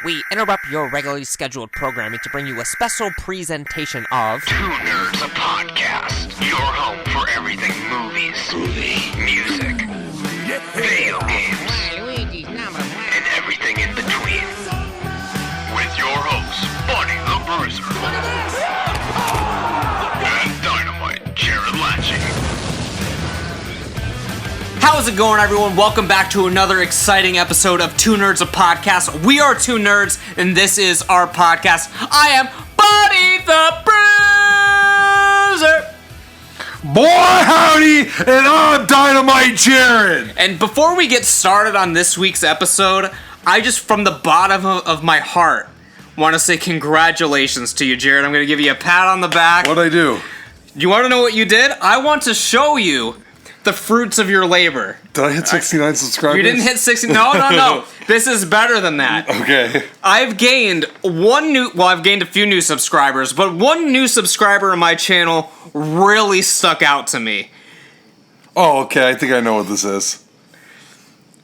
We interrupt your regularly scheduled programming to bring you a special presentation of Two Nerds, a podcast. Your home for everything movies, music, video games, and everything in between. With your hosts, Bunny the Bruiser, and Dynamite Jared Latching. How's it going, everyone? Welcome back to another exciting episode of Two Nerds, a podcast. We are two nerds, and this is our podcast. I am Buddy the Bruiser. Boy, howdy, and I'm Dynamite Jared. And before we get started on this week's episode, I just, from the bottom of my heart, want to say congratulations to you, Jared. I'm going to give you a pat on the back. What'd I do? You want to know what you did? I want to show you the fruits of your labor. Did I hit 69 subscribers? You didn't hit 60. No. This is better than that. Okay. I've gained I've gained a few new subscribers, but one new subscriber on my channel really stuck out to me. Oh, okay. I think I know what this is.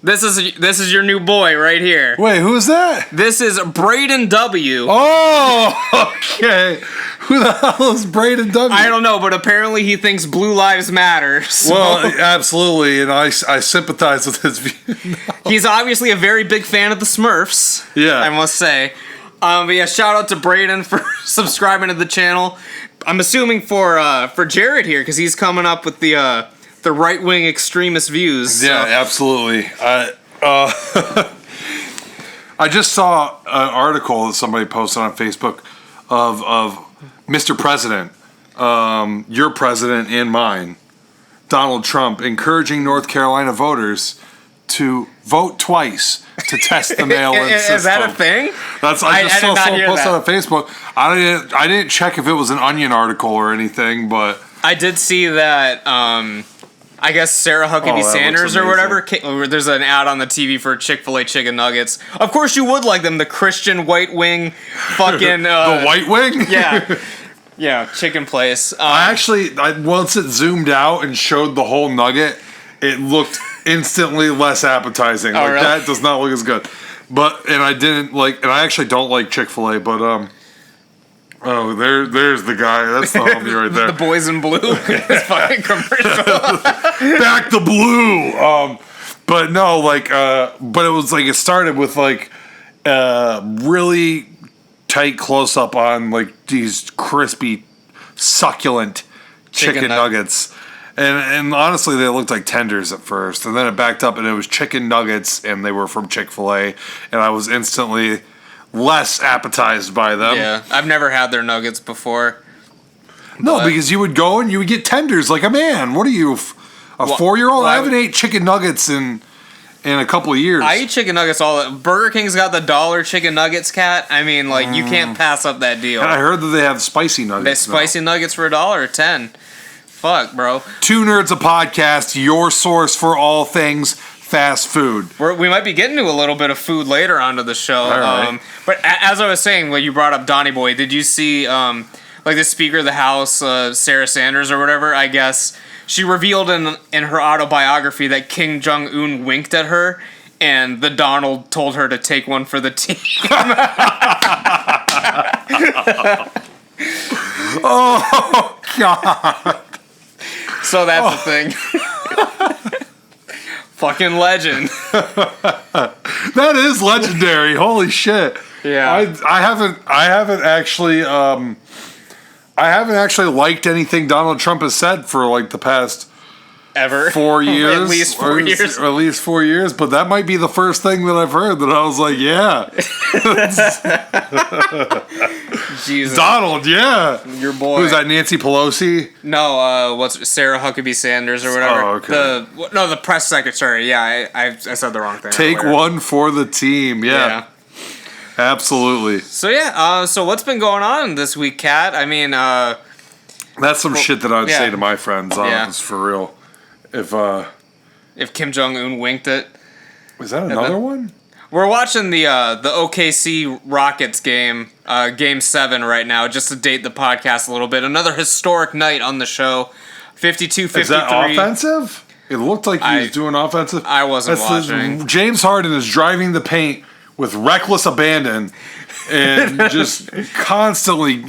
This is your new boy right here. Wait, who is that? This is Braden W. Oh, okay. Who the hell is Braden W? I don't know, but apparently he thinks Blue Lives Matter. So. Well, absolutely, and I sympathize with his view. He's obviously a very big fan of the Smurfs. Yeah. I must say. But yeah, shout out to Braden for subscribing to the channel. I'm assuming for Jared here, because he's coming up with the right-wing extremist views. So. Yeah, absolutely. I just saw an article that somebody posted on Facebook of Mr. President, your president and mine, Donald Trump, encouraging North Carolina voters to vote twice to test the mail-in system. Is that a thing? I just saw someone post on Facebook. I didn't check if it was an Onion article or anything, but I did see that. I guess Sarah Huckabee Sanders or whatever. There's an ad on the TV for Chick-fil-A chicken nuggets. Of course, you would like them. The Christian white wing, fucking the white wing. Yeah, chicken place. Once it zoomed out and showed the whole nugget, it looked instantly less appetizing. Really? That does not look as good. And I actually don't like Chick-fil-A, but there's the guy. That's the homie right there. The boys in blue. It's fucking commercial. Back the blue. But no, but it was like it started with really tight close up on these crispy, succulent chicken nuggets. And honestly, they looked like tenders at first. And then it backed up and it was chicken nuggets and they were from Chick-fil-A. And I was instantly less appetized by them. Yeah, I've never had their nuggets before. No, because you would go and you would get tenders like a man. What are you, a 4-year-old? I haven't ate chicken nuggets in a couple of years. I eat chicken nuggets Burger King's got the $1 chicken nuggets, cat. I mean, you can't pass up that deal. And I heard that they have spicy nuggets. Spicy nuggets for $1 or $10. Fuck, bro. Two Nerds, a podcast, your source for all things fast food. We might be getting to a little bit of food later onto the show. Right. But as I was saying, when you brought up Donny Boy, did you see the Speaker of the House, Sarah Sanders or whatever? I guess she revealed in her autobiography that Kim Jong-un winked at her, and the Donald told her to take one for the team. Oh God! So that's the thing. Fucking legend. That is legendary. Holy shit. Yeah. I haven't actually liked anything Donald Trump has said for the past ever 4 years. At least 4 years. Or at least 4 years, but that might be the first thing that I've heard that I was like, yeah. Jesus. Donald, yeah. Your boy. Who's that, Nancy Pelosi? No, what's Sarah Huckabee Sanders or whatever. Oh, okay. The press secretary. Yeah, I said the wrong thing. Take one for the team. Yeah. Absolutely. So yeah, so what's been going on this week, Kat? I mean, that's some shit that I would say to my friends. It's for real. If Kim Jong-un winked it. Is that another one? We're watching the OKC Rockets game, Game 7 right now, just to date the podcast a little bit. Another historic night on the show. 52-53. Is that offensive? It looked like he was doing offensive. I wasn't watching. James Harden is driving the paint with reckless abandon and just constantly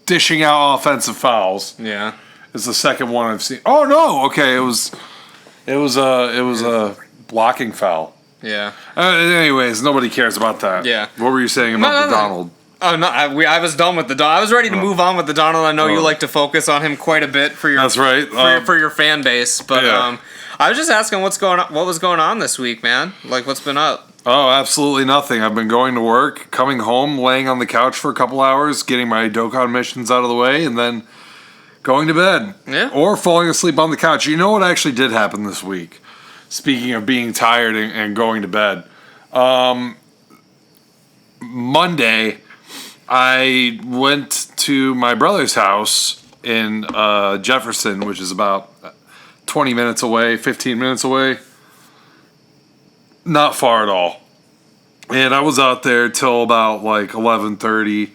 dishing out offensive fouls. Yeah. It's the second one I've seen. Oh no! Okay, it was a blocking foul. Yeah. Anyways, nobody cares about that. Yeah. What were you saying about the Donald? Oh no! I was done with the Donald. I was ready to move on with the Donald. I know you like to focus on him quite a bit for your. That's right. For your fan base, but yeah. I was just asking what was going on this week, man. Like, what's been up? Oh, absolutely nothing. I've been going to work, coming home, laying on the couch for a couple hours, getting my Dokkan missions out of the way, and then going to bed. Yeah. Or falling asleep on the couch. You know what actually did happen this week? Speaking of being tired and going to bed. Monday, I went to my brother's house in Jefferson, which is about 20 minutes away, 15 minutes away. Not far at all. And I was out there till about like 11:30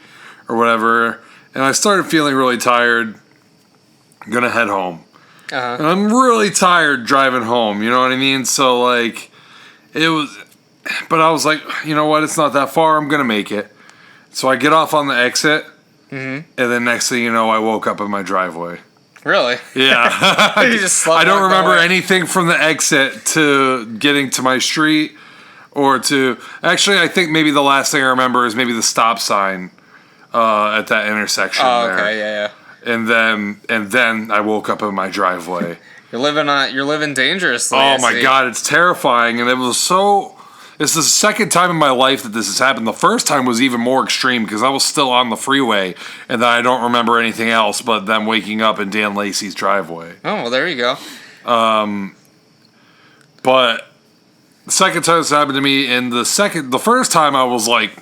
or whatever. And I started feeling really tired. I'm gonna head home. Uh-huh. And I'm really tired driving home, you know what I mean? So like, it was, but I was like, you know what? It's not that far. I'm gonna make it. So I get off on the exit. And then next thing you know, I woke up in my driveway. Really? Yeah. You just slept I don't like remember that. anything from the exit to getting to my street or to... Actually, I think maybe the last thing I remember is maybe the stop sign at that intersection Oh, there. okay, yeah. And then I woke up in my driveway. You're living dangerously. Oh I my see. God, it's terrifying. And it was so... It's the second time in my life that this has happened. The first time was even more extreme because I was still on the freeway and then I don't remember anything else but them waking up in Dan Lacey's driveway. Oh, well, there you go. But the second time this happened to me, and the first time I was like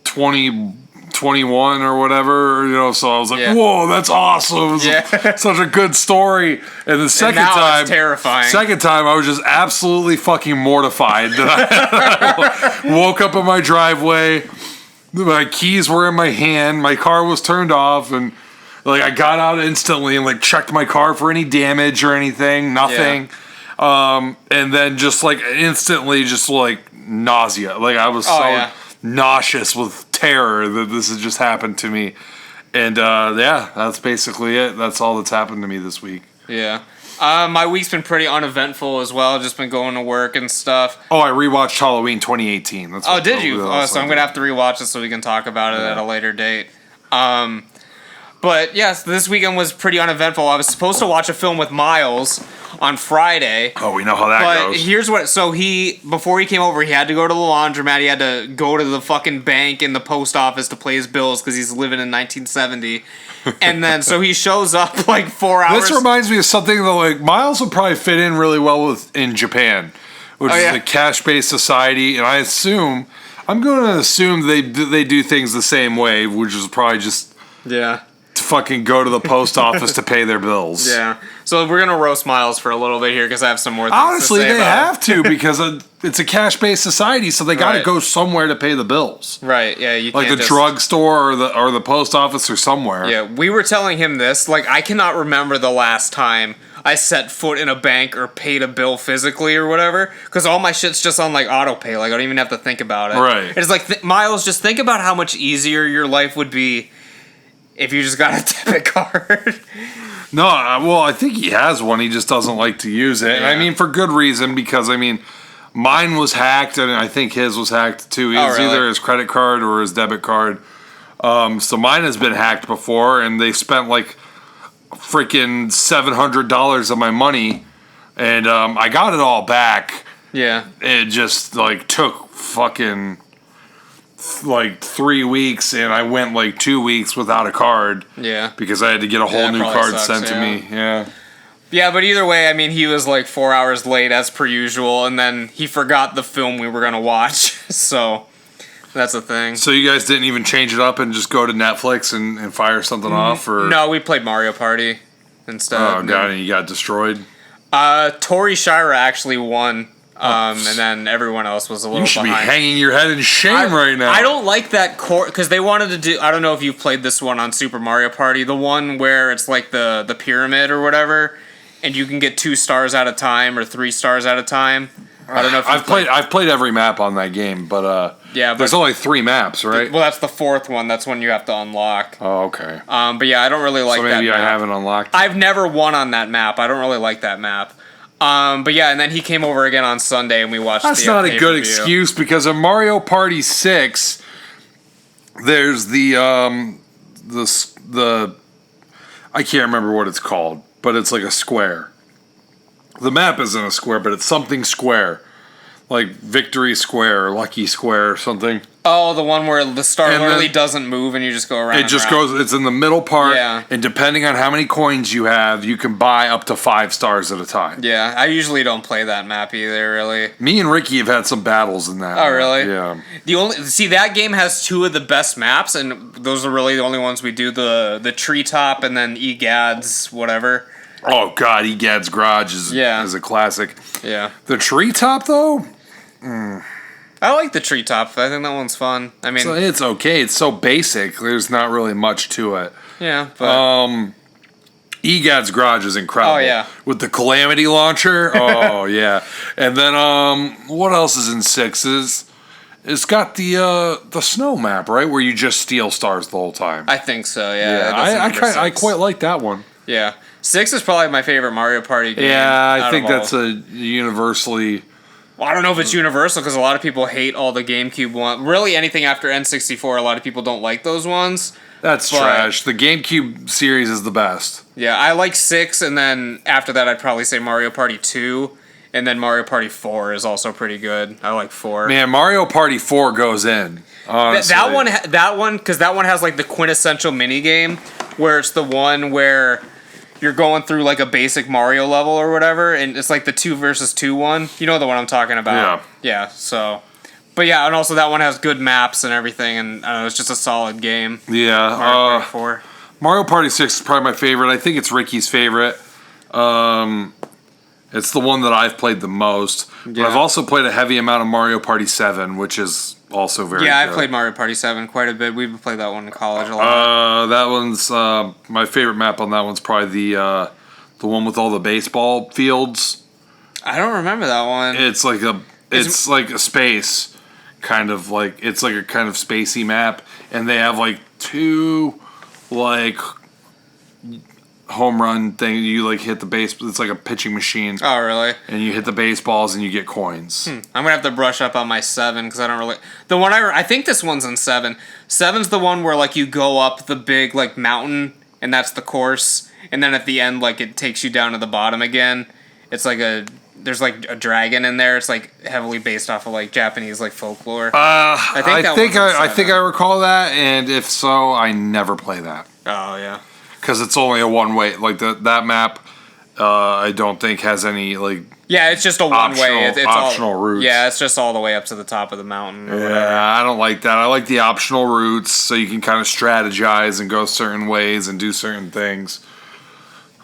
20, 21 or whatever, you know, so I was like, Yeah. whoa, that's awesome. It was Yeah. such a good story. And the second now time, it's terrifying. Second time, I was just absolutely fucking mortified that I woke up in my driveway. My keys were in my hand. My car was turned off, and like I got out instantly and like checked my car for any damage or anything. Nothing. And then just like instantly, just like nausea. Like I was nauseous with terror that this has just happened to me. And that's basically it. That's all that's happened to me this week. Yeah. My week's been pretty uneventful as well. Just been going to work and stuff. Oh, I rewatched Halloween 2018. That's what, Did you? that's So I'm what I going to have to rewatch it so we can talk about it at a later date. But yes, this weekend was pretty uneventful. I was supposed to watch a film with Miles on Friday. Oh, we know how that But goes. here's what, so before he came over, he had to go to the laundromat, he had to go to the fucking bank and the post office to pay his bills because he's living in 1970. And then, so he shows up like 4 hours. This reminds me of something that like Miles would probably fit in really well in Japan, which is a cash-based society, and I'm going to assume they do things the same way, which is probably just to fucking go to the post office to pay their bills. Yeah. So we're gonna roast Miles for a little bit here because I have some more things Honestly, to say they about have to because it's a cash-based society, so they got to Right. go somewhere to pay the bills. Right, yeah, you Like can't the just... drugstore or the post office or somewhere. Yeah, we were telling him this, like, I cannot remember the last time I set foot in a bank or paid a bill physically or whatever, because all my shit's just on, like, auto pay, like, I don't even have to think about it. Right. It's like, Miles, just think about how much easier your life would be if you just got a debit card. No, well, I think he has one. He just doesn't like to use it. And I mean, for good reason, because, I mean, mine was hacked, and I think his was hacked, too. It was really? either his credit card or his debit card. So mine has been hacked before, and they spent, like, freaking $700 of my money, and I got it all back. Yeah. It just, like, took fucking... like 3 weeks, and I went like 2 weeks without a card. Yeah. Because I had to get a whole new probably card sucks, sent to me. Yeah. Yeah, but either way, I mean, he was like 4 hours late as per usual, and then he forgot the film we were gonna watch, so that's a thing. So you guys didn't even change it up and just go to Netflix and fire something off, or No, we played Mario Party instead. Oh god, and you got destroyed. Tori Shira actually won, and then everyone else was a little You should behind. be hanging your head in shame right now. I don't like that core because they wanted to do. I don't know if you've played this one on Super Mario Party, the one where it's like the pyramid or whatever, and you can get 2 stars at a time or 3 stars at a time. I don't know if I've played every map on that game, but yeah, there's only 3 maps, right? Well, that's the 4th one. That's when you have to unlock. Oh, okay. But yeah, I don't really like So that maybe map. I haven't unlocked. I've never won on that map. I don't really like that map. But yeah, and then he came over again on Sunday and we watched. That's not a good excuse because in Mario Party 6, there's the I can't remember what it's called, but it's like a square. The map isn't a square, but it's something square. Like Victory Square or Lucky Square or something. Oh, the one where the star And literally then doesn't move and you just go around. It just goes, it's in the middle part, Yeah. and depending on how many coins you have, you can buy up to 5 stars at a time. Yeah, I usually don't play that map either, really. Me and Ricky have had some battles in that. Oh, really? Yeah. That game has 2 of the best maps, and those are really the only ones we do. The treetop and then Egad's whatever. Oh, God, Egad's Garage is a classic. Yeah. The treetop, though? I like the treetop. I think that one's fun. I mean, So it's okay. It's so basic. There's not really much to it. yeah, but Egad's Garage is incredible. Oh, yeah. With the Calamity Launcher. Oh, yeah. And then, what else is in 6? It's got the snow map, right? Where you just steal stars the whole time. I think so. Yeah. I quite like that one. Yeah. 6 is probably my favorite Mario Party game. Yeah, I think that's a universally... Well, I don't know if it's universal because a lot of people hate all the GameCube ones. Really, anything after N64, a lot of people don't like those ones. That's trash. The GameCube series is the best. Yeah, I like 6, and then after that, I'd probably say Mario Party 2, and then Mario Party 4 is also pretty good. I like 4. Man, Mario Party 4 goes in. Honestly. That one, because that one has like the quintessential mini game, where it's the one where you're going through like a basic Mario level or whatever, and it's like the 2 versus 2 one. You know the one I'm talking about. Yeah. So, but yeah, and also that one has good maps and everything, and it's just a solid game. Yeah. Mario Party 4. Mario Party 6 is probably my favorite. I think it's Ricky's favorite. It's the one that I've played the most. But I've also played a heavy amount of Mario Party 7, which is also very good. I've played Mario Party 7 quite a bit. We've played that one in college a lot. That one's my favorite map on that one's probably the one with all the baseball fields. I don't remember that one. It's like a space kind of like it's like a kind of spacey map, and they have like 2 like home run thing. You like hit the base. It's like a pitching machine. Oh, really? And you hit the baseballs and you get coins. I'm gonna have to brush up on my 7 because I don't really. The one I think this one's in 7. 7's the one where like you go up the big like mountain and that's the course, and then at the end like it takes you down to the bottom again. It's like there's like a dragon in there. It's like heavily based off of like Japanese like folklore. I think I recall that, and if so, I never play that. Oh yeah. Because it's only a one-way. Like, that map, I don't think has any, like... Yeah, it's just a one-way. It's optional routes. Yeah, it's just all the way up to the top of the mountain. Or whatever. I don't like that. I like the optional routes, so you can kind of strategize and go certain ways and do certain things.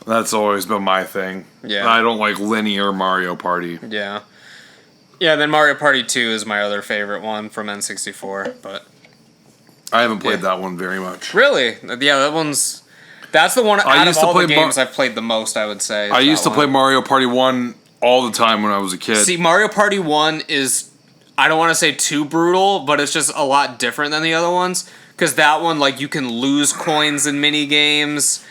That's always been my thing. Yeah. I don't like linear Mario Party. Yeah. Yeah, then Mario Party 2 is my other favorite one from N64, but... I haven't played that one very much. Really? Yeah, that one's... That's the one out of all the games I've played the most, I would say. I used to play Mario Party 1 all the time when I was a kid. See, Mario Party 1 is, I don't want to say too brutal, but it's just a lot different than the other ones. Because that one, like, you can lose coins in mini games,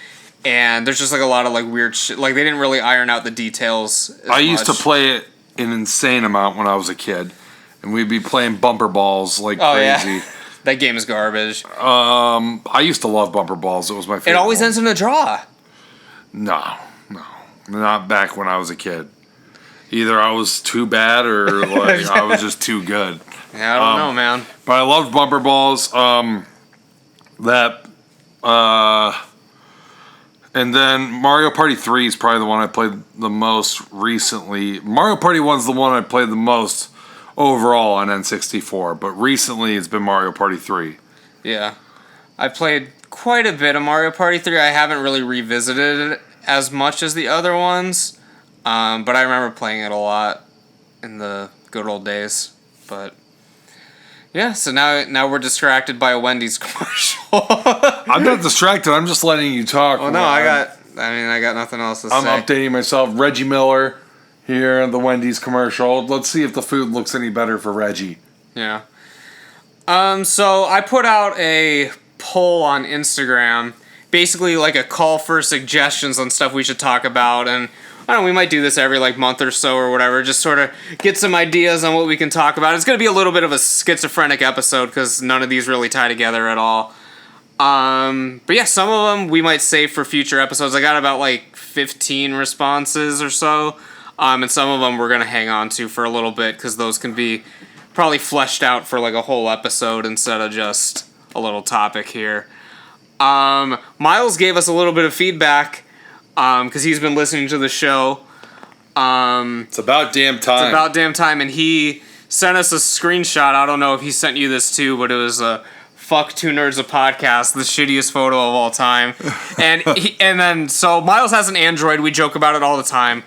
and there's just, like, a lot of, like, weird shit. Like, they didn't really iron out the details as I used to much. play it an insane amount when I was a kid. And we'd be playing bumper balls like crazy. Yeah. That game is garbage. I used to love bumper balls. It was my favorite. It always ends in a draw. No. Not back when I was a kid. Either I was too bad or like I was just too good. Yeah, I don't know, man. But I loved bumper balls. And then Mario Party 3 is probably the one I played the most recently. Mario Party 1's the one I played the most overall on N64, but recently it's been Mario Party 3. Yeah. I played quite a bit of Mario Party 3. I haven't really revisited it as much as the other ones, but I remember playing it a lot in the good old days. But yeah, so now we're distracted by a Wendy's commercial. I'm not distracted. I'm just letting you talk. Oh no, I got nothing else to say. I'm updating myself. Reggie Miller here in the Wendy's commercial. Let's see if the food looks any better for Reggie. Yeah. So I put out a poll on Instagram, basically like a call for suggestions on stuff we should talk about, and I don't know, we might do this every like month or so or whatever, just sort of get some ideas on what we can talk about. It's going to be a little bit of a schizophrenic episode because none of these really tie together at all. But yeah, some of them we might save for future episodes. I got about like 15 responses or so, and some of them we're going to hang on to for a little bit because those can be probably fleshed out for like a whole episode instead of just a little topic here. Miles gave us a little bit of feedback because he's been listening to the show. It's about damn time. It's about damn time, and he sent us a screenshot. I don't know if he sent you this too, but it was a "Fuck Two Nerds a Podcast," the shittiest photo of all time. And so Miles has an Android. We joke about it all the time.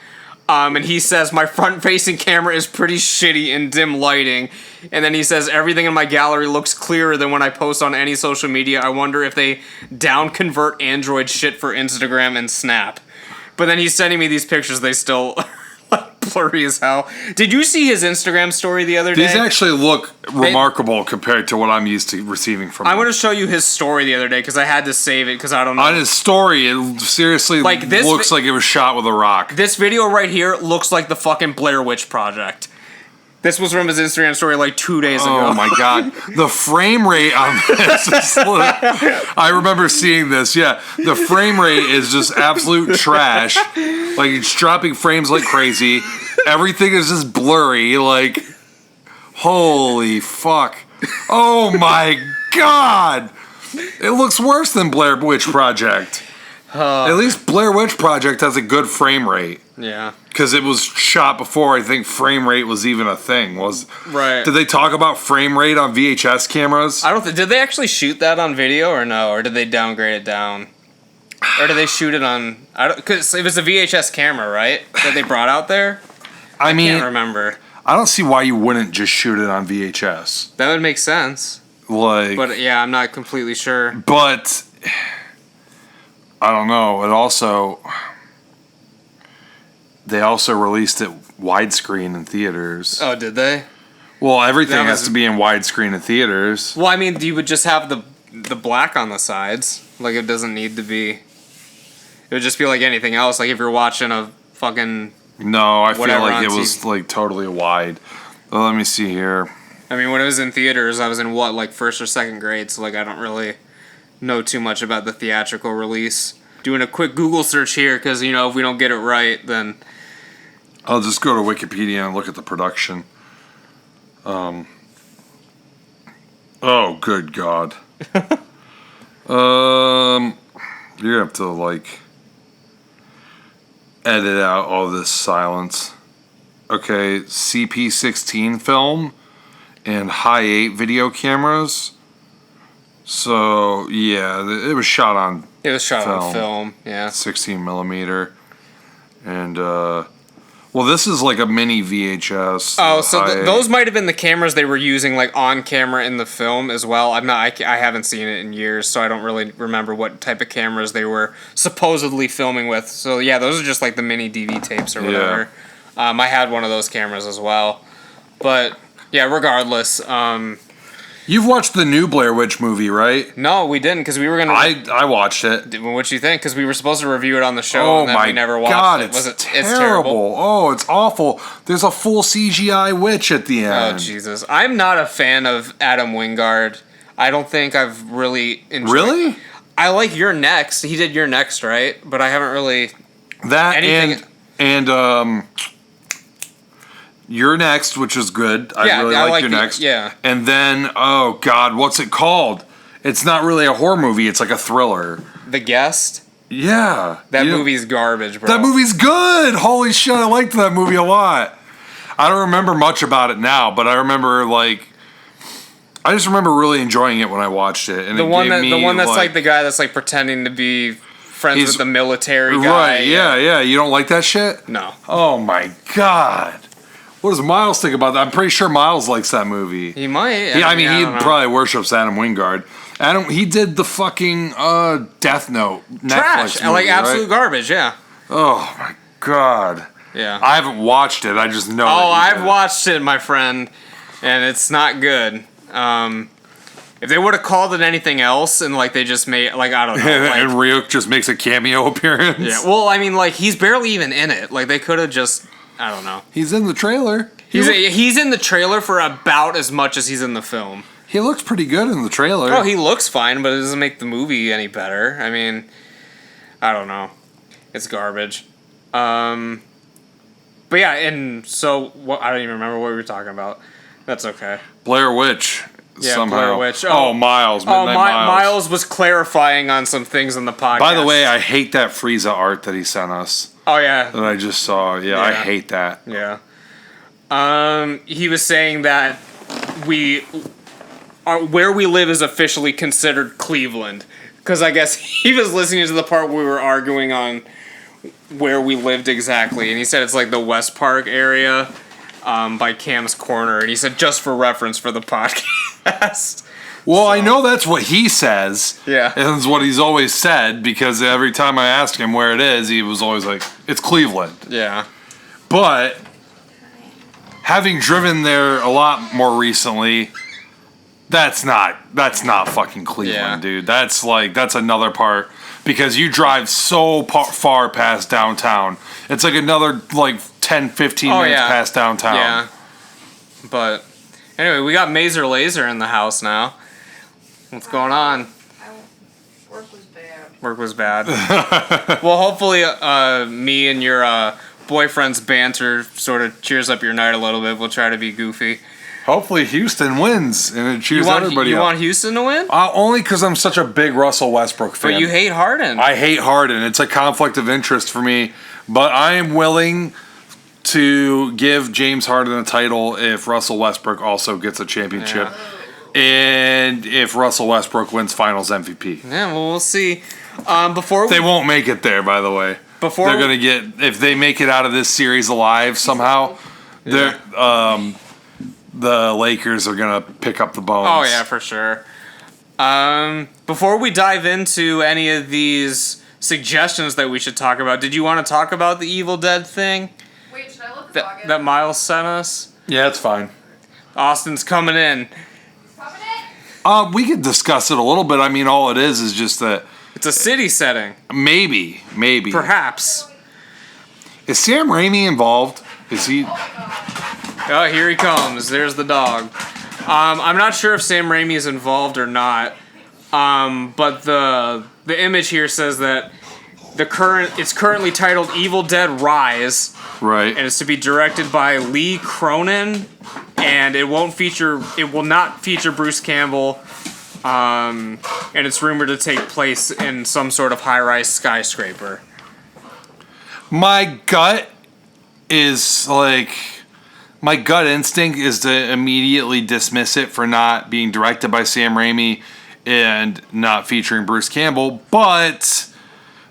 And he says, my front-facing camera is pretty shitty in dim lighting. And then he says, everything in my gallery looks clearer than when I post on any social media. I wonder if they down-convert Android shit for Instagram and Snap. But then he's sending me these pictures. They still like blurry as hell. Did you see his Instagram story the other day? These actually look remarkable compared to what I'm used to receiving from him. I want to show you his story the other day because I had to save it because I don't know. On his story, it seriously Like this looks like it was shot with a rock. This video right here looks like the fucking Blair Witch Project. This was from his Instagram story like 2 days ago. Oh my god. The frame rate on this is I remember seeing this, yeah. The frame rate is just absolute trash. Like, it's dropping frames like crazy. Everything is just blurry. Like, holy fuck. Oh my god. It looks worse than Blair Witch Project. At least Blair Witch Project has a good frame rate. Yeah. Because it was shot before I think frame rate was even a thing. Right. Did they talk about frame rate on VHS cameras? I don't think. Did they actually shoot that on video or no? Or did they downgrade it down? Or did they shoot it on? Because it was a VHS camera, right? That they brought out there. I mean, Can't remember. I don't see why you wouldn't just shoot it on VHS. That would make sense. Like, But yeah, I'm not completely sure. but I don't know. They also released it widescreen in theaters. Oh, did they? Well, everything That was- has to be in widescreen in theaters. Well, I mean, you would just have the black on the sides. Like, it doesn't need to be. It would just be like anything else. Like, if you're watching a fucking. No, I feel Whatever like on it was TV. like totally wide. Well, let me see here. I mean, when it was in theaters, I was in what, like first or second grade, so like I don't really know too much about the theatrical release. Doing a quick Google search here, because, you know, if we don't get it right, then. I'll just go to Wikipedia and look at the production. Oh, good God. You're gonna have to, like, edit out all this silence. Okay, CP16 film and high 8 video cameras. So, yeah, it was shot on It was shot on film, yeah. 16 millimeter. And, well, this is like a mini VHS. Oh, so high 8. those might have been the cameras they were using, like, on camera in the film as well. I haven't seen it in years, so I don't really remember what type of cameras they were supposedly filming with. So, yeah, those are just, like, the mini DV tapes or whatever. Yeah. I had one of those cameras as well. But, yeah, regardless. You've watched the new Blair Witch movie, right? No, we didn't, because we were going to... I watched it. What you think? Because we were supposed to review it on the show, Oh and then my we never watched God, it. it's terrible. Oh, it's awful. There's a full CGI witch at the end. Oh, Jesus. I'm not a fan of Adam Wingard. I don't think I've really enjoyed... Really? I like You're Next. He did You're Next, right? But I haven't really... That Anything- and You're Next, which is good. I really like You're Next. Yeah. And then, oh God, what's it called? It's not really a horror movie. It's like a thriller. The Guest? Yeah. That You know- movie's garbage, bro. That movie's good. Holy shit, I liked that movie a lot. I don't remember much about it now, but I remember I just remember really enjoying it when I watched it. And The it one gave me, that's like the guy that's like pretending to be friends He's- with the military guy. Right, yeah. You don't like that shit? No. Oh my God. What does Miles think about that? I'm pretty sure Miles likes that movie. He might. Yeah, I mean, he don't know. probably worships Adam Wingard. He did the fucking Death Note Netflix Trash. movie, Like absolute right? garbage, yeah. Oh my God. Yeah. I haven't watched it. I just know. Oh, that he's I've in it. watched it, my friend, and it's not good. If they would have called it anything else and like they just made like I don't know, And like, Ryuk just makes a cameo appearance. yeah. Well, I mean, like he's barely even in it. Like they could have just I don't know. He's in the trailer. He's in the trailer for about as much as he's in the film. He looks pretty good in the trailer. Oh, he looks fine, but it doesn't make the movie any better. I mean, I don't know. It's garbage. But yeah, and so what? I don't even remember what we were talking about. That's okay. Blair Witch. Yeah, somehow. Blair Witch. Oh, Miles. Midnight Miles. Miles was clarifying on some things on the podcast. By the way, I hate that Frieza art that he sent us. Oh yeah. That I just saw. Yeah, I hate that. Yeah. He was saying that where we live is officially considered Cleveland, because I guess he was listening to the part where we were arguing on where we lived exactly, and he said it's like the West Park area, by Cam's Corner, and he said just for reference for the podcast. Well, I know that's what he says. Yeah. And it's what he's always said, because every time I asked him where it is, he was always like, it's Cleveland. Yeah. But having driven there a lot more recently, that's not fucking Cleveland, dude. That's another part, because you drive so far past downtown. It's like another 10, 15 minutes past downtown. Yeah. But anyway, we got Mazer Laser in the house now. What's going on? Work was bad. Work was bad. Well, hopefully me and your boyfriend's banter sort of cheers up your night a little bit. We'll try to be goofy. Hopefully Houston wins and it cheers everybody You up. want Houston to win? Only because I'm such a big Russell Westbrook fan. But you hate Harden. I hate Harden. It's a conflict of interest for me. But I am willing to give James Harden a title if Russell Westbrook also gets a championship. Yeah. And if Russell Westbrook wins Finals MVP. Yeah, well, we'll see. They won't make it there, by the way. They're gonna get, if they make it out of this series alive somehow, the Lakers are gonna pick up the bones. Oh yeah, for sure. Before we dive into any of these suggestions that we should talk about, did you want to talk about the Evil Dead thing Wait, should I let the dog in? that Miles sent us? Yeah, it's fine. Austin's coming in. Coming in? We could discuss it a little bit. I mean, all it is just that It's a city setting. maybe. Perhaps. Is Sam Raimi involved? Is he? Oh, here he comes. There's the dog. I'm not sure if Sam Raimi is involved or not. But the image here says that it's currently titled Evil Dead Rise, Right. and it's to be directed by Lee Cronin, and it will not feature Bruce Campbell. And it's rumored to take place in some sort of high-rise skyscraper. My gut instinct is to immediately dismiss it for not being directed by Sam Raimi and not featuring Bruce Campbell, but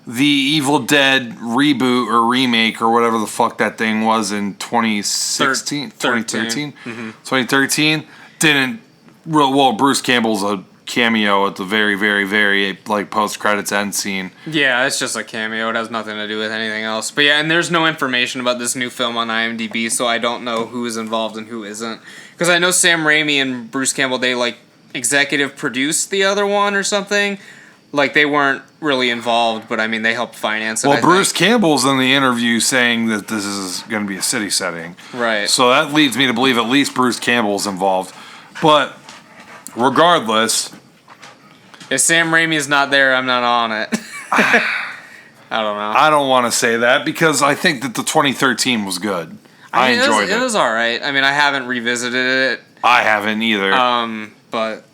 the Evil Dead reboot or remake or whatever the fuck that thing was in 2016, 2013, 2013 didn't. Well, Bruce Campbell's a cameo at the very, very, very post-credits end scene. Yeah, it's just a cameo. It has nothing to do with anything else. But yeah, and there's no information about this new film on IMDb, so I don't know who is involved and who isn't. Because I know Sam Raimi and Bruce Campbell, they executive produced the other one or something. They weren't really involved, but I mean, they helped finance it. Well, Bruce Campbell's in the interview saying that this is going to be a city setting. Right. So that leads me to believe at least Bruce Campbell's involved. But regardless, if Sam Raimi is not there, I'm not on it. I don't know. I don't want to say that because I think that the 2013 was good. I enjoyed it. It was all right. I mean, I haven't revisited it. I haven't either. But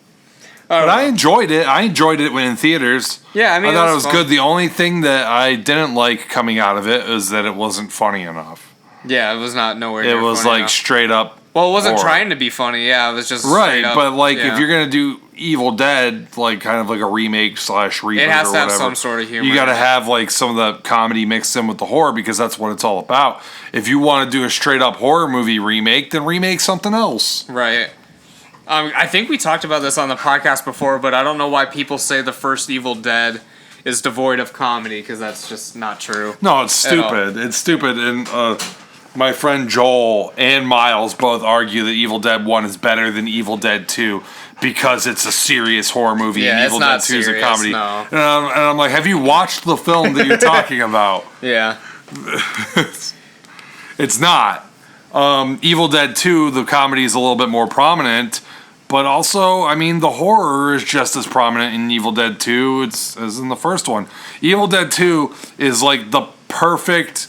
I enjoyed it. I enjoyed it when in theaters. Yeah, I mean, I thought it was fun. good. The only thing that I didn't like coming out of it is that it wasn't funny enough. Yeah, it was not nowhere It near was funny enough. straight up. Well, it wasn't horror. trying to be funny. Yeah, it was just Right, straight up, but yeah. if you're gonna do Evil Dead, kind of like a remake / reboot, It has or to have whatever, some sort of humor. You got to have some of the comedy mixed in with the horror because that's what it's all about. If you want to do a straight up horror movie remake, then remake something else. Right. I think we talked about this on the podcast before, but I don't know why people say the first Evil Dead is devoid of comedy, because that's just not true. No, it's At all. stupid. It's stupid. And my friend Joel and Miles both argue that Evil Dead 1 is better than Evil Dead 2 because it's a serious horror movie Yeah, and it's Evil not Dead 2 is a serious, comedy. no. And I'm like, have you watched the film that you're talking about? Yeah. It's not. Evil Dead 2, the comedy is a little bit more prominent, but also, I mean, the horror is just as prominent in Evil Dead 2 as in the first one. Evil Dead 2 is like the perfect,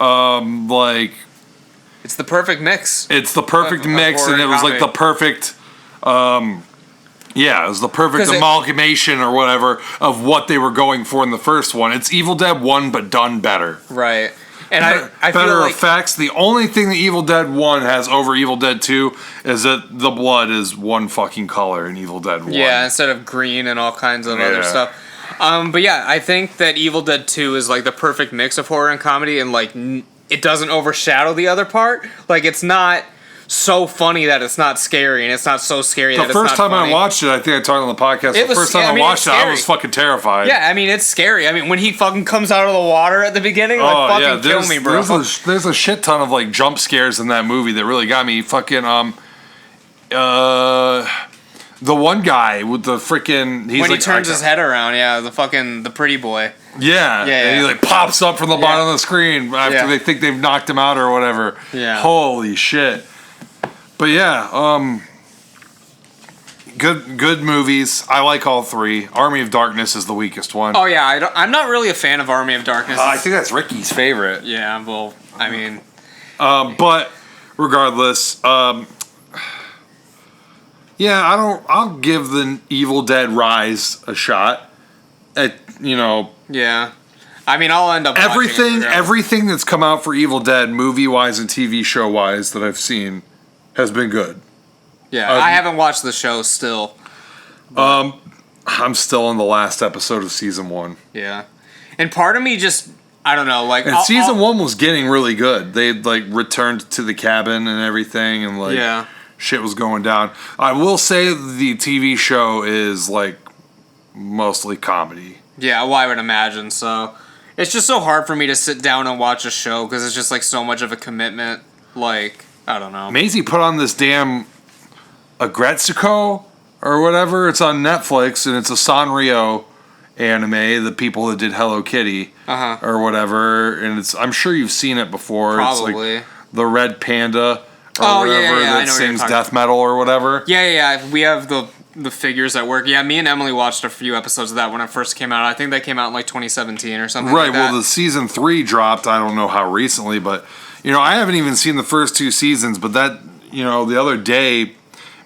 It's the perfect mix. it's the perfect Of mix, horror and it and was like the comedy. perfect, it was the perfect 'Cause it- amalgamation or whatever of what they were going for in the first one. It's Evil Dead 1, but done better. Right. And Better, I feel better like... effects. The only thing that Evil Dead 1 has over Evil Dead 2 is that the blood is one fucking color in Evil Dead 1. Yeah, instead of green and all kinds of other Yeah. stuff. But yeah, I think that Evil Dead 2 is like the perfect mix of horror and comedy, and like it doesn't overshadow the other part. Like it's not so funny that it's not scary, and it's not so scary that The it's not first time funny. I watched it, I think I talked on the podcast. It The was- first time I I mean, watched it's it, I scary. was fucking terrified. Yeah, I mean it's scary. I mean when he fucking comes out of the water at the beginning, like fucking kill me, bro. There's a shit ton of like jump scares in that movie that really got me. Fucking the one guy with the freaking When he turns his head around, yeah, the pretty boy. Yeah, Yeah, and he yeah. like pops up from the bottom of the screen after Yeah. they think they've knocked him out or whatever. Yeah. Holy shit. But yeah, good movies. I like all three. Army of Darkness is the weakest one. Oh yeah, I'm not really a fan of Army of Darkness. I think that's Ricky's favorite. Yeah, well, I mean, But regardless, I'll give the Evil Dead Rise a shot. yeah. I mean, I'll end up watching it regardless. Everything that's come out for Evil Dead, movie wise and TV show wise, that I've seen, has been good. Yeah, I haven't watched the show still. I'm still on the last episode of season 1. Yeah, and part of me just, I don't know, like And season 1 was getting really good. They like returned to the cabin and everything, and like Yeah. shit was going down. I will say the TV show is like mostly comedy. Yeah, well, I would imagine so. It's just so hard for me to sit down and watch a show because it's just like so much of a commitment. Like, I don't know. Maisie put on this damn Agretsuko or whatever. It's on Netflix, and it's a Sanrio anime, the people that did Hello Kitty or whatever. And I'm sure you've seen it before. Probably. It's like the red panda or Oh, yeah, whatever yeah, I know that what you're sings talking death metal or whatever. Yeah. We have the figures at work. Yeah, me and Emily watched a few episodes of that when it first came out. I think that came out in like 2017 or something Right, like that. well, the season 3 dropped, I don't know how recently, but, I haven't even seen the first 2 seasons, but that, the other day,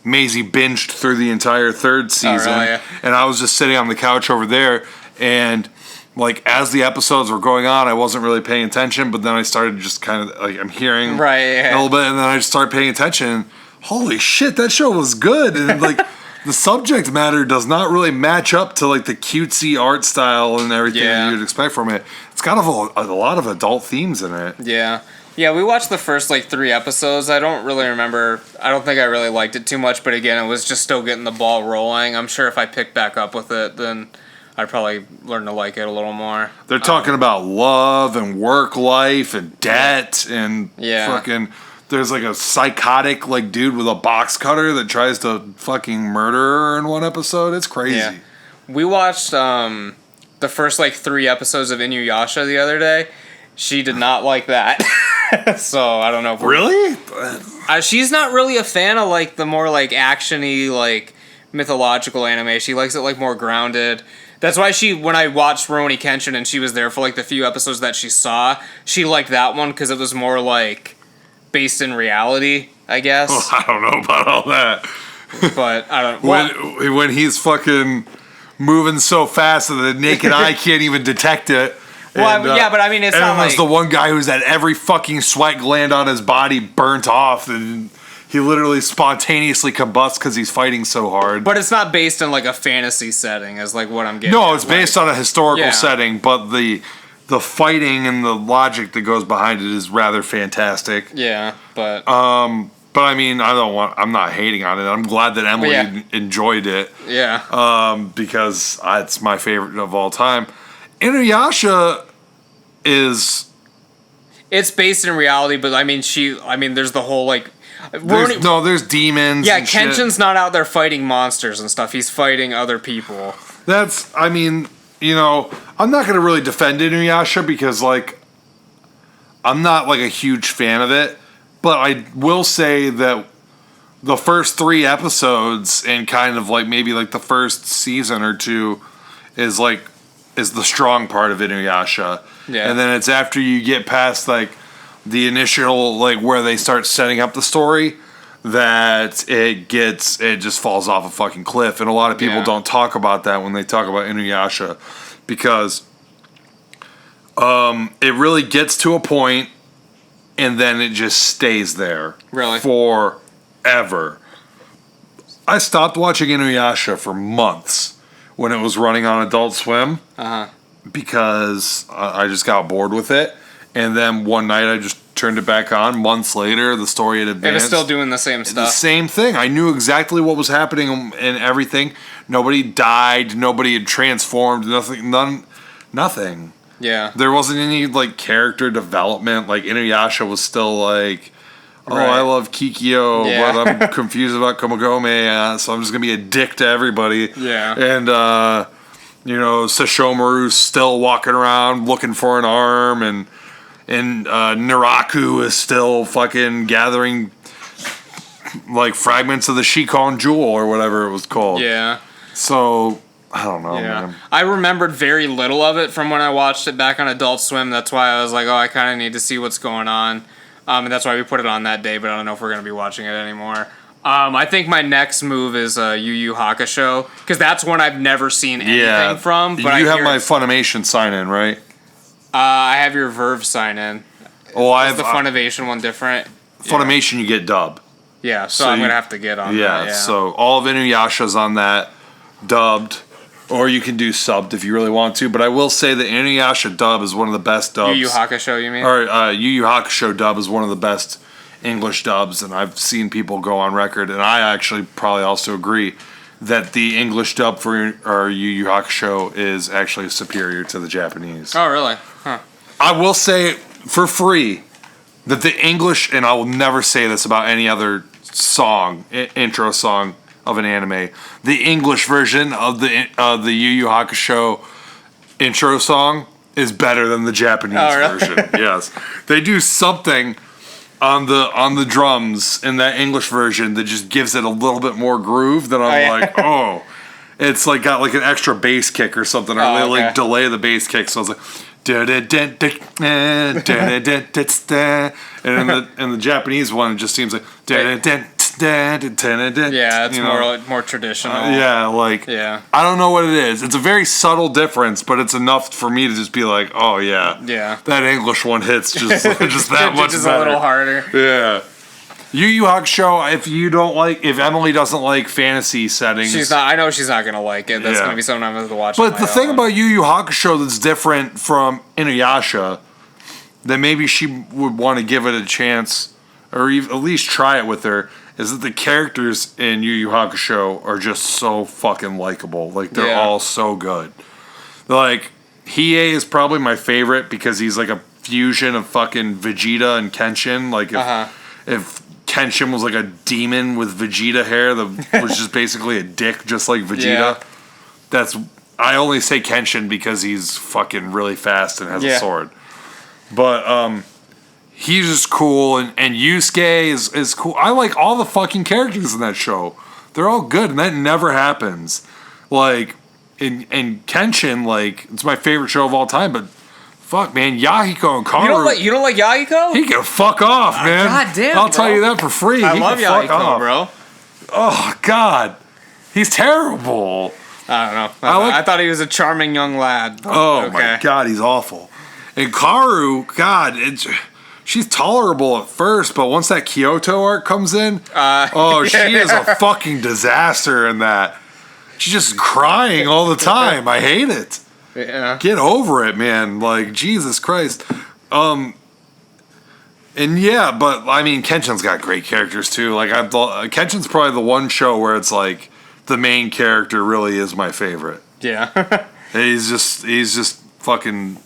Maisie binged through the entire 3rd season, really? Yeah. and I was just sitting on the couch over there, and, like, as the episodes were going on, I wasn't really paying attention, but then I started just kind of, like, I'm hearing Right, yeah. a little bit, and then I just started paying attention, and holy shit, that show was good, and, like... The subject matter does not really match up to like the cutesy art style and everything that you'd expect from it. It's got a lot of adult themes in it. Yeah, we watched the first like 3 episodes. I don't really remember. I don't think I really liked it too much, but again, it was just still getting the ball rolling. I'm sure if I picked back up with it, then I'd probably learn to like it a little more. They're talking about love and work life and debt and fucking... There's like a psychotic like dude with a box cutter that tries to fucking murder her in one episode. It's crazy. Yeah. We watched the first like 3 episodes of Inuyasha the other day. She did not like that. So I don't know if Really? she's not really a fan of like the more like actiony like mythological anime. She likes it like more grounded. That's why when I watched Rurouni Kenshin and she was there for like the few episodes that she saw, she liked that one because it was more like based in reality, I guess. Well, I don't know about all that. But I don't know. When he's fucking moving so fast that the naked eye can't even detect it. Well, yeah, but I mean, it's and not it was like... the one guy who's had every fucking sweat gland on his body burnt off, and he literally spontaneously combusts because he's fighting so hard. But it's not based in like a fantasy setting, is like what I'm getting. No, at. it's based on a historical Yeah. setting, but the fighting and the logic that goes behind it is rather fantastic. Yeah, but But I mean, I'm not hating on it. I'm glad that Emily enjoyed it. yeah, Because it's my favorite of all time. Inuyasha is... It's based in reality, but there's the whole like. There's demons. Yeah, and shit. Kenshin's not out there fighting monsters and stuff. He's fighting other people. I'm not going to really defend Inuyasha because, like, I'm not, like, a huge fan of it. But I will say that the first 3 episodes and kind of, like, maybe, like, the first season or 2 is the strong part of Inuyasha. Yeah. And then it's after you get past, like, the initial, like, where they start setting up the story that it just falls off a fucking cliff. And a lot of people don't talk about that when they talk about Inuyasha because it really gets to a point and then it just stays there. Really? Forever. I stopped watching Inuyasha for months when it was running on Adult Swim because I just got bored with it. And then one night I just turned it back on. Months later, the story had advanced. It was still doing the same stuff. The same thing. I knew exactly what was happening and everything. Nobody died. Nobody had transformed. Nothing. Yeah. There wasn't any, like, character development. Like, Inuyasha was still like, Right. I love Kikyo, but I'm confused about Komagome, so I'm just going to be a dick to everybody. Yeah. And, Sashomaru's still walking around looking for an arm, and Naraku is still fucking gathering, like, fragments of the Shikon Jewel or whatever it was called. Yeah. So, I don't know, man. I remembered very little of it from when I watched it back on Adult Swim. That's why I was like, I kind of need to see what's going on. And that's why we put it on that day, but I don't know if we're going to be watching it anymore. I think my next move is Yu Yu Hakusho, because that's one I've never seen anything from. But you have my Funimation sign-in, right? I have your Verve sign-in. Oh, I Is have the Funimation one different? Funimation. You get dub. Yeah, so I'm going to have to get on that. Yeah, so all of Inuyasha's on that, dubbed, or you can do subbed if you really want to. But I will say that Inuyasha dub is one of the best dubs. Yu Yu Hakusho, you mean? Or Yu Yu Hakusho dub is one of the best English dubs, and I've seen people go on record, and I actually probably also agree that the English dub for Yu Yu Hakusho is actually superior to the Japanese. Oh, really? Huh. I will say for free that the English, and I will never say this about any other song, intro song of an anime, the English version of the Yu Yu Hakusho intro song is better than the Japanese version. Yes, they do something on the drums in that English version that just gives it a little bit more groove. That I'm it's like got like an extra bass kick or something, or they like delay the bass kick. So I was like. And in the Japanese one, it just seems like it's more traditional. I don't know what it is. It's a very subtle difference, but it's enough for me to just be like, oh yeah, that English one hits just that much just better. a little harder. Yeah. Yu Yu Hakusho, if Emily doesn't like fantasy settings... I know she's not going to like it. That's going to be something I'm going to watch. But the thing about Yu Yu Hakusho that's different from Inuyasha, that maybe she would want to give it a chance, or at least try it with her, is that the characters in Yu Yu Hakusho are just so fucking likable. Like, they're all so good. Like, Hiei is probably my favorite because he's like a fusion of fucking Vegeta and Kenshin. Like, if Kenshin was like a demon with Vegeta hair that was just basically a dick, just like Vegeta. I only say Kenshin because he's fucking really fast and has a sword. But he's just cool, and Yusuke is cool. I like all the fucking characters in that show. They're all good, and that never happens. Like in Kenshin, like it's my favorite show of all time, but fuck, man, Yahiko and Kaoru. You don't like Yahiko? He can fuck off, man. God damn, I'll tell you that for free. I love Yahiko, bro. Oh, God. He's terrible. I don't know. I thought he was a charming young lad. My God, he's awful. And Kaoru, God, she's tolerable at first, but once that Kyoto arc comes in, she is a fucking disaster in that. She's just crying all the time. I hate it. Yeah. Get over it, man. Like, Jesus Christ. But I mean, Kenshin's got great characters too. Like, Kenshin's probably the one show where it's like the main character really is my favorite. Yeah. He's just fucking,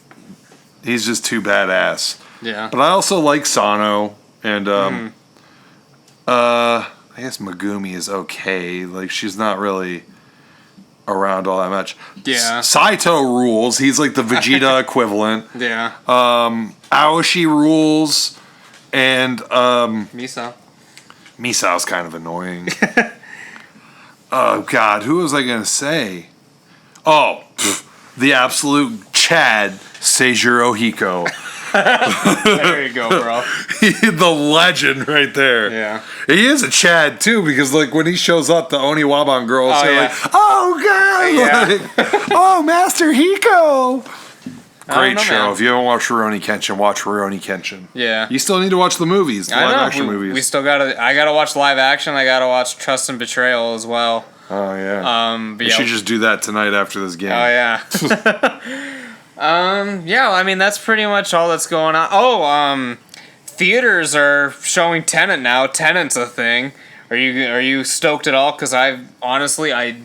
he's just too badass. Yeah. But I also like Sano, and I guess Megumi is okay. Like, she's not really around all that much. Yeah. Saito rules. He's like the Vegeta equivalent. Yeah. Aoshi rules, and Misa. Misao's kind of annoying. Oh God, who was I gonna say? Oh, the absolute Chad, Seijiro Hiko. There you go, bro. The legend right there. Yeah. He is a Chad too, because like when he shows up, the Oniwaban girls Oh, are yeah. like, "Oh God, Yeah. like, oh Master Hiko." Great know, show. man. If you haven't watched Rurouni Kenshin, watch Rurouni Kenshin. Yeah. You still need to watch the movies, the I live know. action movies. We still gotta. I gotta watch live action. I gotta watch Trust and Betrayal as well. Oh yeah. But You yeah. should just do that tonight after this game. Oh yeah. Yeah. I mean, that's pretty much all that's going on. Oh, theaters are showing Tenet now. Tenet's a thing. Are you stoked at all? Because I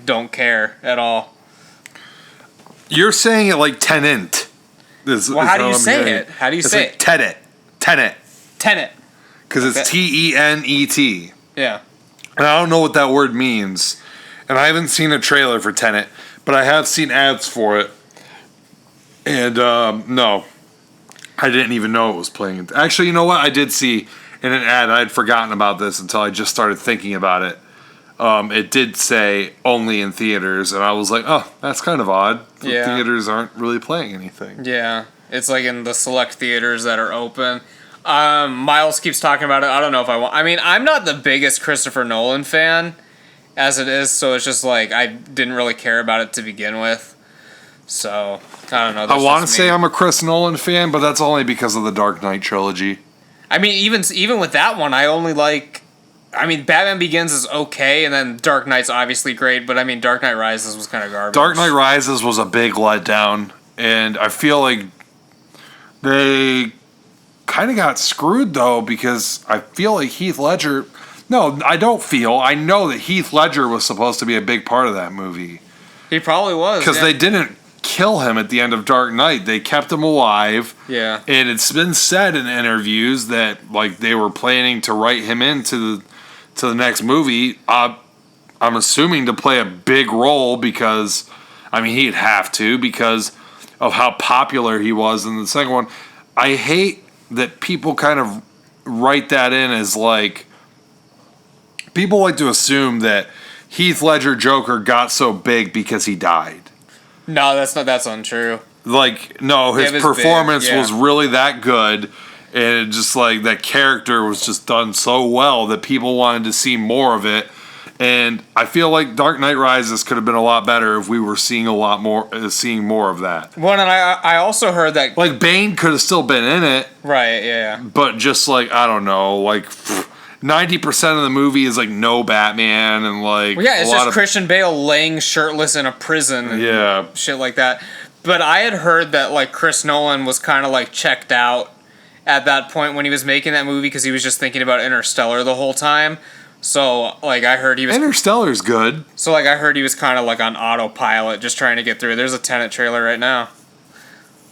don't care at all. You're saying it like Tenant. Well, how do you say it? How do you say it? Tenet. Tenet. Because it's Tenet. Yeah. And I don't know what that word means. And I haven't seen a trailer for Tenet, but I have seen ads for it. And no, I didn't even know it was playing. Actually, you know what? I did see in an ad. I had forgotten about this until I just started thinking about it. It did say only in theaters, and I was like, oh, that's kind of odd. The Yeah. theaters aren't really playing anything. Yeah. It's like in the select theaters that are open. Miles keeps talking about it. I don't know if I want. I mean, I'm not the biggest Christopher Nolan fan as it is, so it's just like I didn't really care about it to begin with. So I don't know. I want to say I'm a Chris Nolan fan, but that's only because of the Dark Knight trilogy. I mean, even with that one, I only like. I mean, Batman Begins is okay, and then Dark Knight's obviously great, but I mean, Dark Knight Rises was kind of garbage. Dark Knight Rises was a big letdown, and I feel like they kind of got screwed, though, because I feel like Heath Ledger... No, I don't feel. I know that Heath Ledger was supposed to be a big part of that movie. He probably was. Because they didn't kill him at the end of Dark Knight. They kept him alive. Yeah. And it's been said in interviews that like they were planning to write him into the next movie. I'm assuming to play a big role because, I mean, he'd have to because of how popular he was in the second one. I hate that people kind of write that in as like, people like to assume that Heath Ledger Joker got so big because he died. No, that's untrue. Like, no, his performance big, yeah. was really that good. And it just like that character was just done so well that people wanted to see more of it. And I feel like Dark Knight Rises could have been a lot better if we were seeing more of that. Well, and I also heard that Like Bane could have still been in it, right, yeah. but just like I don't know, like 90% of the movie is like no Batman and like Well, yeah, it's a lot just of Christian Bale laying shirtless in a prison and yeah. shit like that. But I had heard that like Chris Nolan was kind of like checked out at that point when he was making that movie because he was just thinking about Interstellar the whole time. So like I heard he was Interstellar's good. So like I heard he was kind of like on autopilot just trying to get through. There's a Tenet trailer right now.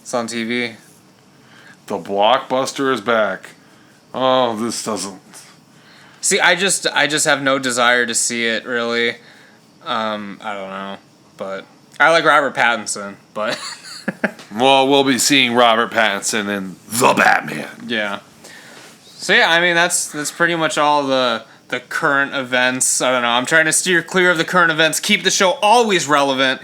It's on TV. The blockbuster is back. Oh, this doesn't. See, I just have no desire to see it really. I don't know, but I like Robert Pattinson, but Well, we'll be seeing Robert Pattinson in The Batman. yeah. So yeah, I mean that's pretty much all the current events. I don't know. I'm trying to steer clear of the current events, keep the show always relevant,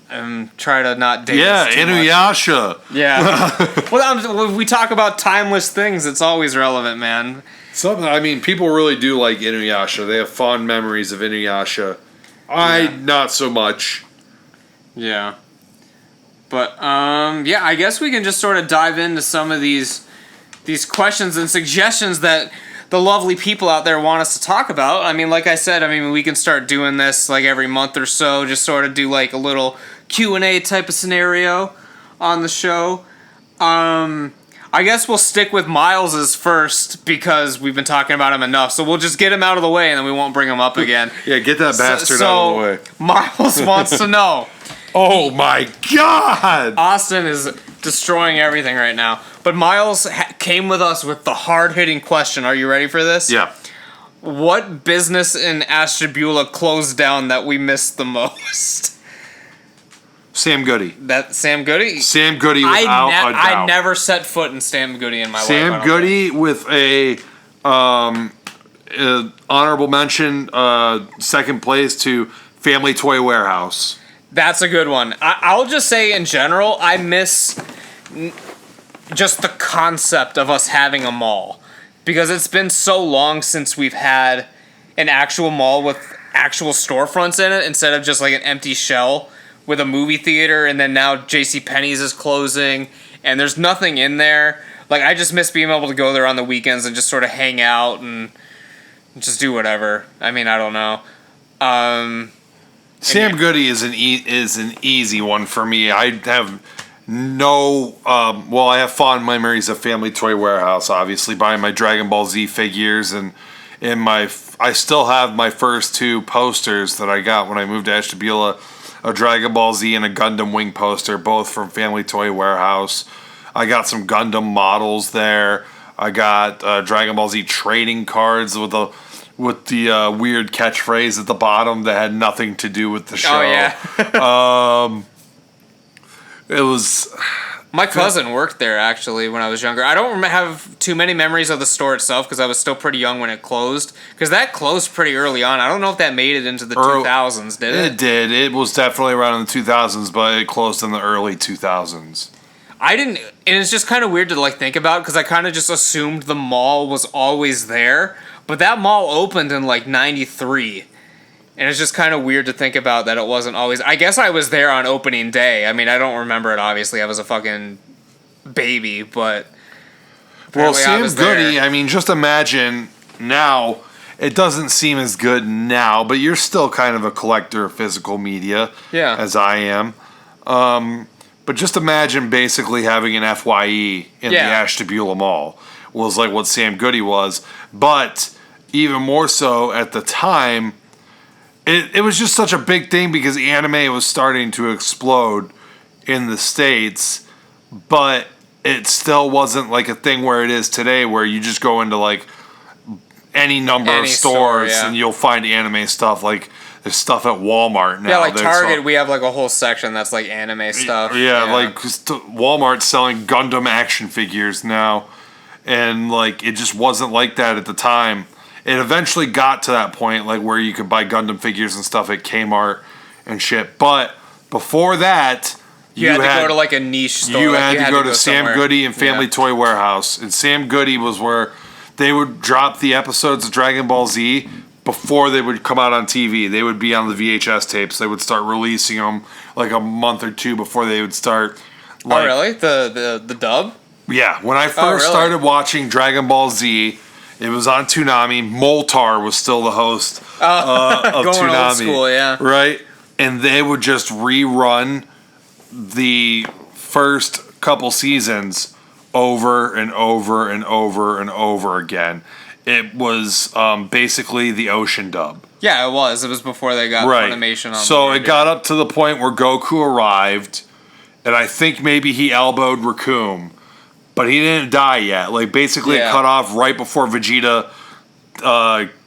and try to not date. Yeah, us too much. Inuyasha. Yeah. Well, when we talk about timeless things, it's always relevant, man. I mean, people really do like Inuyasha. They have fond memories of Inuyasha. Not so much. Yeah. But yeah, I guess we can just sort of dive into some of these questions and suggestions that the lovely people out there want us to talk about. I mean, like I said, we can start doing this like every month or so, just sort of do like a little Q&A type of scenario on the show. I guess we'll stick with Miles's first because we've been talking about him enough. So we'll just get him out of the way and then we won't bring him up again. Yeah, get that bastard out of the way. Miles wants to know. Oh my god! Austin is destroying everything right now. But Miles came with us with the hard-hitting question. Are you ready for this? Yeah. What business in Ashtabula closed down that we missed the most? Sam Goody. That Sam Goody? Sam Goody without a doubt. I never set foot in Sam Goody in my life. Sam Goody with a honorable mention, second place to Family Toy Warehouse. That's a good one. I'll just say in general, I miss just the concept of us having a mall. Because it's been so long since we've had an actual mall with actual storefronts in it instead of just like an empty shell with a movie theater, and then now JCPenney's is closing and there's nothing in there. Like, I just miss being able to go there on the weekends and just sort of hang out and just do whatever. I mean, I don't know. Sam Goody is an easy one for me. I have I have fond memories of Family Toy Warehouse, obviously, buying my Dragon Ball Z figures, and I still have my first two posters that I got when I moved to Ashtabula, a Dragon Ball Z and a Gundam Wing poster, both from Family Toy Warehouse. I got some Gundam models there. I got Dragon Ball Z trading cards with the weird catchphrase at the bottom that had nothing to do with the show. Oh, yeah. It was... My cousin worked there, actually, when I was younger. I don't have too many memories of the store itself because I was still pretty young when it closed. Because that closed pretty early on. I don't know if that made it into the 2000s, did it? It did. It was definitely around in the 2000s, but it closed in the early 2000s. I didn't... And it's just kind of weird to, like, think about because I kind of just assumed the mall was always there. But that mall opened in, like, 93. And it's just kind of weird to think about that it wasn't always... I guess I was there on opening day. I mean, I don't remember it, obviously. I was a fucking baby, but... Well, Sam Goody, I mean, just imagine now... It doesn't seem as good now, but you're still kind of a collector of physical media, as I am. But just imagine basically having an FYE in the Ashtabula Mall. Was like what Sam Goody was. But even more so at the time... It was just such a big thing because anime was starting to explode in the States, but it still wasn't like a thing where it is today where you just go into like any number of stores and you'll find anime stuff. Like there's stuff at Walmart now. Yeah, like Target, we have like a whole section that's like anime stuff. Yeah, like Walmart's selling Gundam action figures now, and like it just wasn't like that at the time. It eventually got to that point, like where you could buy Gundam figures and stuff at Kmart and shit. But before that, you had to go to like a niche store. You had to go to Sam Goody and Family Toy Warehouse. And Sam Goody was where they would drop the episodes of Dragon Ball Z before they would come out on TV. They would be on the VHS tapes. They would start releasing them like a month or two before they would start. Like, oh, really? The dub? Yeah. When I first started watching Dragon Ball Z... It was on Toonami. Moltar was still the host of going Toonami. Old school, yeah. Right? And they would just rerun the first couple seasons over and over and over and over again. It was basically the Ocean dub. Yeah, it was. It was before they got Funimation on. So it got up to the point where Goku arrived, and I think maybe he elbowed Raccoon. But he didn't die yet. Like, basically, it cut off right before Vegeta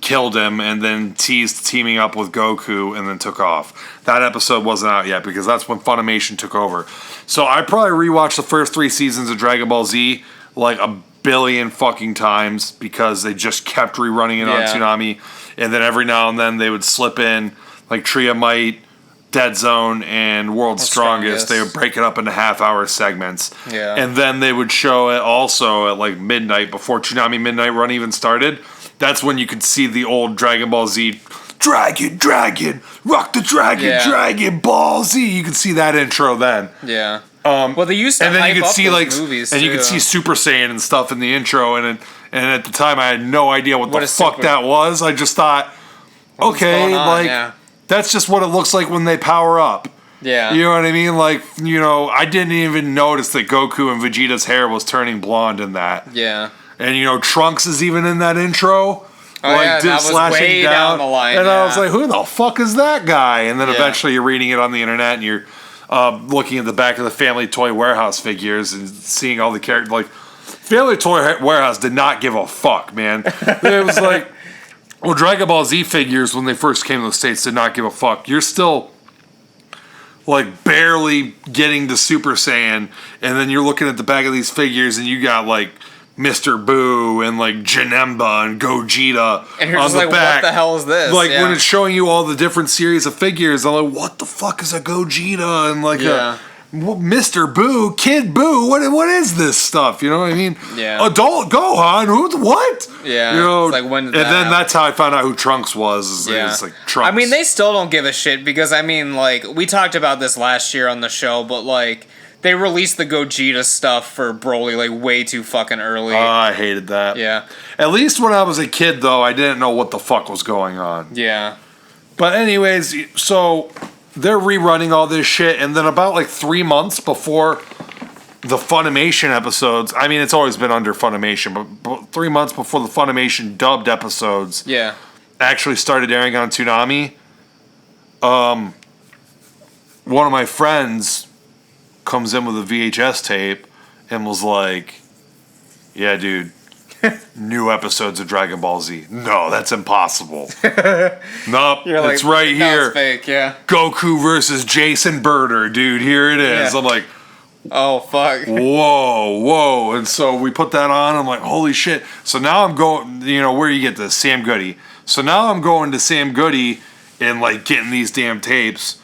killed him and then teased teaming up with Goku and then took off. That episode wasn't out yet because that's when Funimation took over. So I probably rewatched the first 3 seasons of Dragon Ball Z like a billion fucking times because they just kept rerunning it on Toonami. And then every now and then they would slip in, like, Tria Might, Dead Zone, and World's Strongest. They would break it up into half-hour segments. Yeah. And then they would show it also at like midnight, before Toonami Midnight Run even started. That's when you could see the old Dragon Ball Z, Dragon, rock the dragon, Dragon Ball Z. You could see that intro then. Yeah. Well, they used to and then hype you could up see those like, movies and too. you could see Super Saiyan and stuff in the intro, and at the time I had no idea what the fuck that was. I just thought, okay, like. That's just what it looks like when they power up. Yeah. You know what I mean? Like, you know, I didn't even notice that Goku and Vegeta's hair was turning blonde in that. Yeah. And, you know, Trunks is even in that intro. Oh, like, that was way down the line. And I was like, who the fuck is that guy? And then eventually you're reading it on the internet and you're looking at the back of the Family Toy Warehouse figures and seeing all the characters. Like, Family Toy Warehouse did not give a fuck, man. It was like, well, Dragon Ball Z figures, when they first came to the States, did not give a fuck. You're still, like, barely getting to Super Saiyan, and then you're looking at the back of these figures, and you got, like, Mr. Boo and, like, Janemba and Gogeta And you're on just the like, back. what the hell is this? Like, Yeah. when it's showing you all the different series of figures, I'm like, what the fuck is a Gogeta? And, like, Yeah. Mr. Boo, Kid Boo, what is this stuff? You know what I mean? Yeah. Adult Gohan, what? Yeah. You know, It's like, when did and that then happen? that's how I found out who Trunks was. Yeah. It's like Trunks. I mean, they still don't give a shit because, I mean, like, we talked about this last year on the show, but, like, they released the Gogeta stuff for Broly, like, way too fucking early. I hated that. Yeah. At least when I was a kid, though, I didn't know what the fuck was going on. Yeah. But anyways, so they're rerunning all this shit, and then about like 3 months before the Funimation episodes, I mean, it's always been under Funimation, but 3 months before the Funimation dubbed episodes Yeah. actually started airing on Toonami, one of my friends comes in with a VHS tape and was like, yeah, dude, new episodes of Dragon Ball Z. No, that's impossible. Nope, You're like, it's right "No, here. it's fake, yeah. Goku versus Jason Birder, dude. Here it is. Yeah. I'm like, Oh, fuck. whoa. And so we put that on. I'm like, holy shit. So now I'm going, you know, where you get this? Sam Goody. So now I'm going to Sam Goody and like getting these damn tapes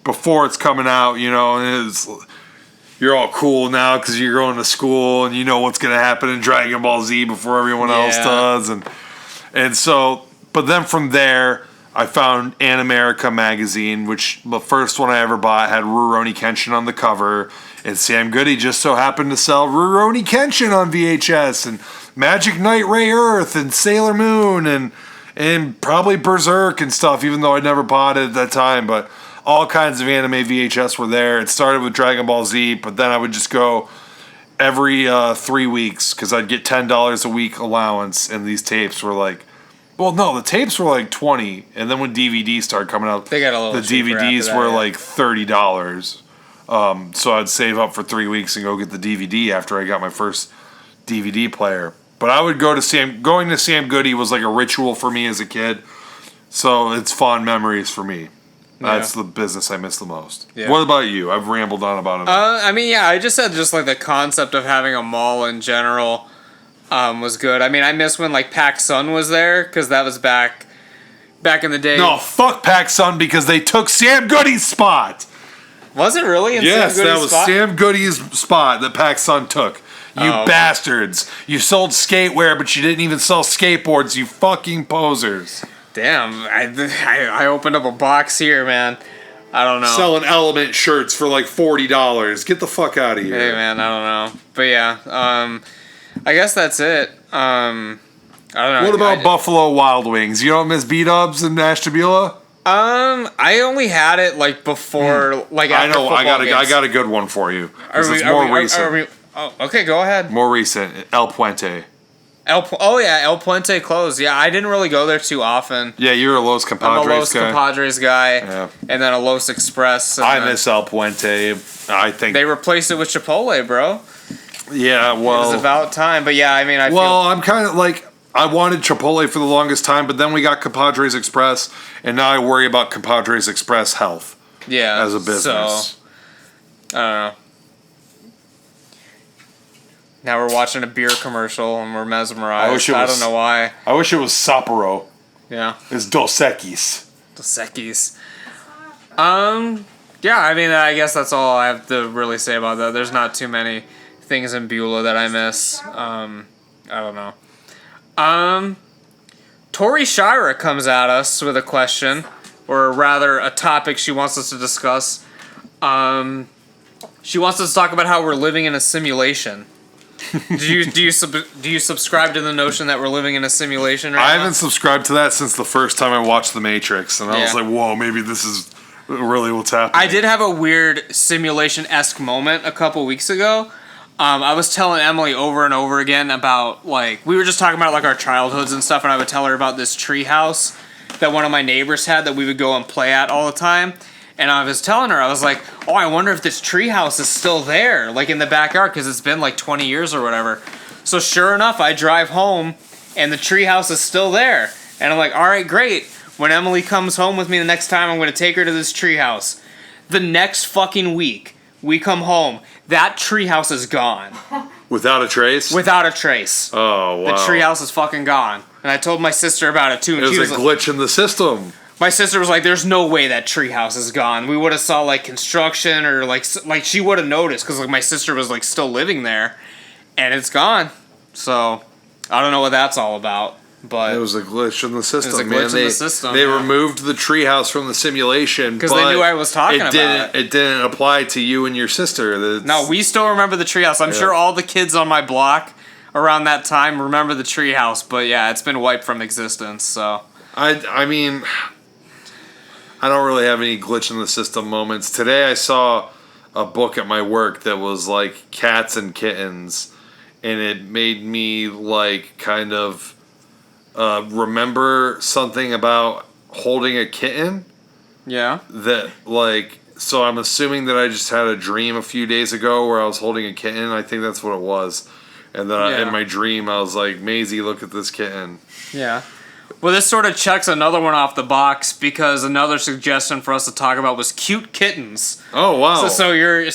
before it's coming out, you know, and it's, you're all cool now because you're going to school and you know what's going to happen in Dragon Ball Z before everyone else Yeah. does. And so, but then from there, I found Animerica magazine, which the first one I ever bought had Rurouni Kenshin on the cover, and Sam Goody just so happened to sell Rurouni Kenshin on VHS, and Magic Knight Ray Earth, and Sailor Moon, and probably Berserk and stuff, even though I never bought it at that time, but all kinds of anime VHS were there. It started with Dragon Ball Z, but then I would just go every 3 weeks, because I'd get $10 a week allowance, and these tapes were like, well, no, the tapes were like $20, and then when DVDs started coming out, They got a little the cheaper DVDs after that, were yeah. like $30. So I'd save up for 3 weeks and go get the DVD after I got my first DVD player. But I would going to Sam Goody was like a ritual for me as a kid, so it's fond memories for me. That's the business I miss the most. Yeah. What about you? I've rambled on about it. I mean, yeah, I just said just like the concept of having a mall in general was good. I mean, I miss when like Pac Sun was there because that was back in the day. No, fuck Pac Sun because they took Sam Goody's spot. Was it really? In Yes, Sam that Goody's was spot? Sam Goody's spot that Pac Sun took. You Oh. bastards. You sold skateware, but you didn't even sell skateboards, you fucking posers. Damn, I opened up a box here, man. I don't know. Selling Element shirts for like $40. Get the fuck out of here. Hey, man, I don't know. But yeah, I guess that's it. I don't know. What about Buffalo Wild Wings? You don't miss B-Dubs and Ashtabula? I only had it like before, like I after know. I football got games. a good one for you. Are This we- is are more we- are- recent. are we- oh, okay, go ahead. More recent. El Puente. Oh yeah, El Puente closed. Yeah, I didn't really go there too often. Yeah, you're a Los I'm a Compadres Los guy. Compadres guy, Yeah. and then a Los Express. And I then miss El Puente. I think. They replaced it with Chipotle, bro. Yeah, It was well. about time. But yeah, I mean, I Well, feel I'm kind of like, I wanted Chipotle for the longest time, but then we got Compadres Express, and now I worry about Compadres Express health yeah as a business. So I don't know. Now we're watching a beer commercial and we're mesmerized. I wish it I was- don't know why. I wish it was Sapporo. Yeah, It's Dos Equis. the Sekis. Yeah, I mean, I guess that's all I have to really say about that. There's not too many things in Beulah that I miss. I don't know. Tori Shira comes at us with a question, or rather, a topic she wants us to discuss. She wants us to talk about how we're living in a simulation. do you subscribe to the notion that we're living in a simulation right I now? haven't subscribed to that since the first time I watched The Matrix, and I was Yeah. like, whoa, maybe this is really what's happening. I did have a weird simulation-esque moment a couple weeks ago. I was telling Emily over and over again about, like, we were just talking about, like, our childhoods and stuff, and I would tell her about this tree house that one of my neighbors had that we would go and play at all the time. And I was telling her, I was like, oh, I wonder if this treehouse is still there, like in the backyard, because it's been like 20 years or whatever. So sure enough, I drive home, and the treehouse is still there. And I'm like, all right, great. When Emily comes home with me the next time, I'm going to take her to this treehouse. The next fucking week, we come home, that treehouse is gone. Without a trace? Without a trace. Oh, wow. The treehouse is fucking gone. And I told my sister about it too. And It she was a glitch in the system. My sister was like, "There's no way that treehouse is gone. We would have saw like construction or like she would have noticed because like my sister was like still living there, and it's gone. So I don't know what that's all about." But It was a glitch in the system. It was a glitch in the system, They yeah. removed the treehouse from the simulation because they knew I was talking about it. It didn't apply to you and your sister. No, we still remember the treehouse. I'm sure all the kids on my block around that time remember the treehouse. But yeah, it's been wiped from existence. So I mean, I don't really have any glitch in the system moments. Today I saw a book at my work that was like cats and kittens, and it made me like kind of remember something about holding a kitten yeah, that like, so I'm assuming that I just had a dream a few days ago where I was holding a kitten. I think that's what it was. And then in my dream I was like, Maisie, look at this kitten. yeah. Well, this sort of checks another one off the box because another suggestion for us to talk about was cute kittens. Oh wow. So you're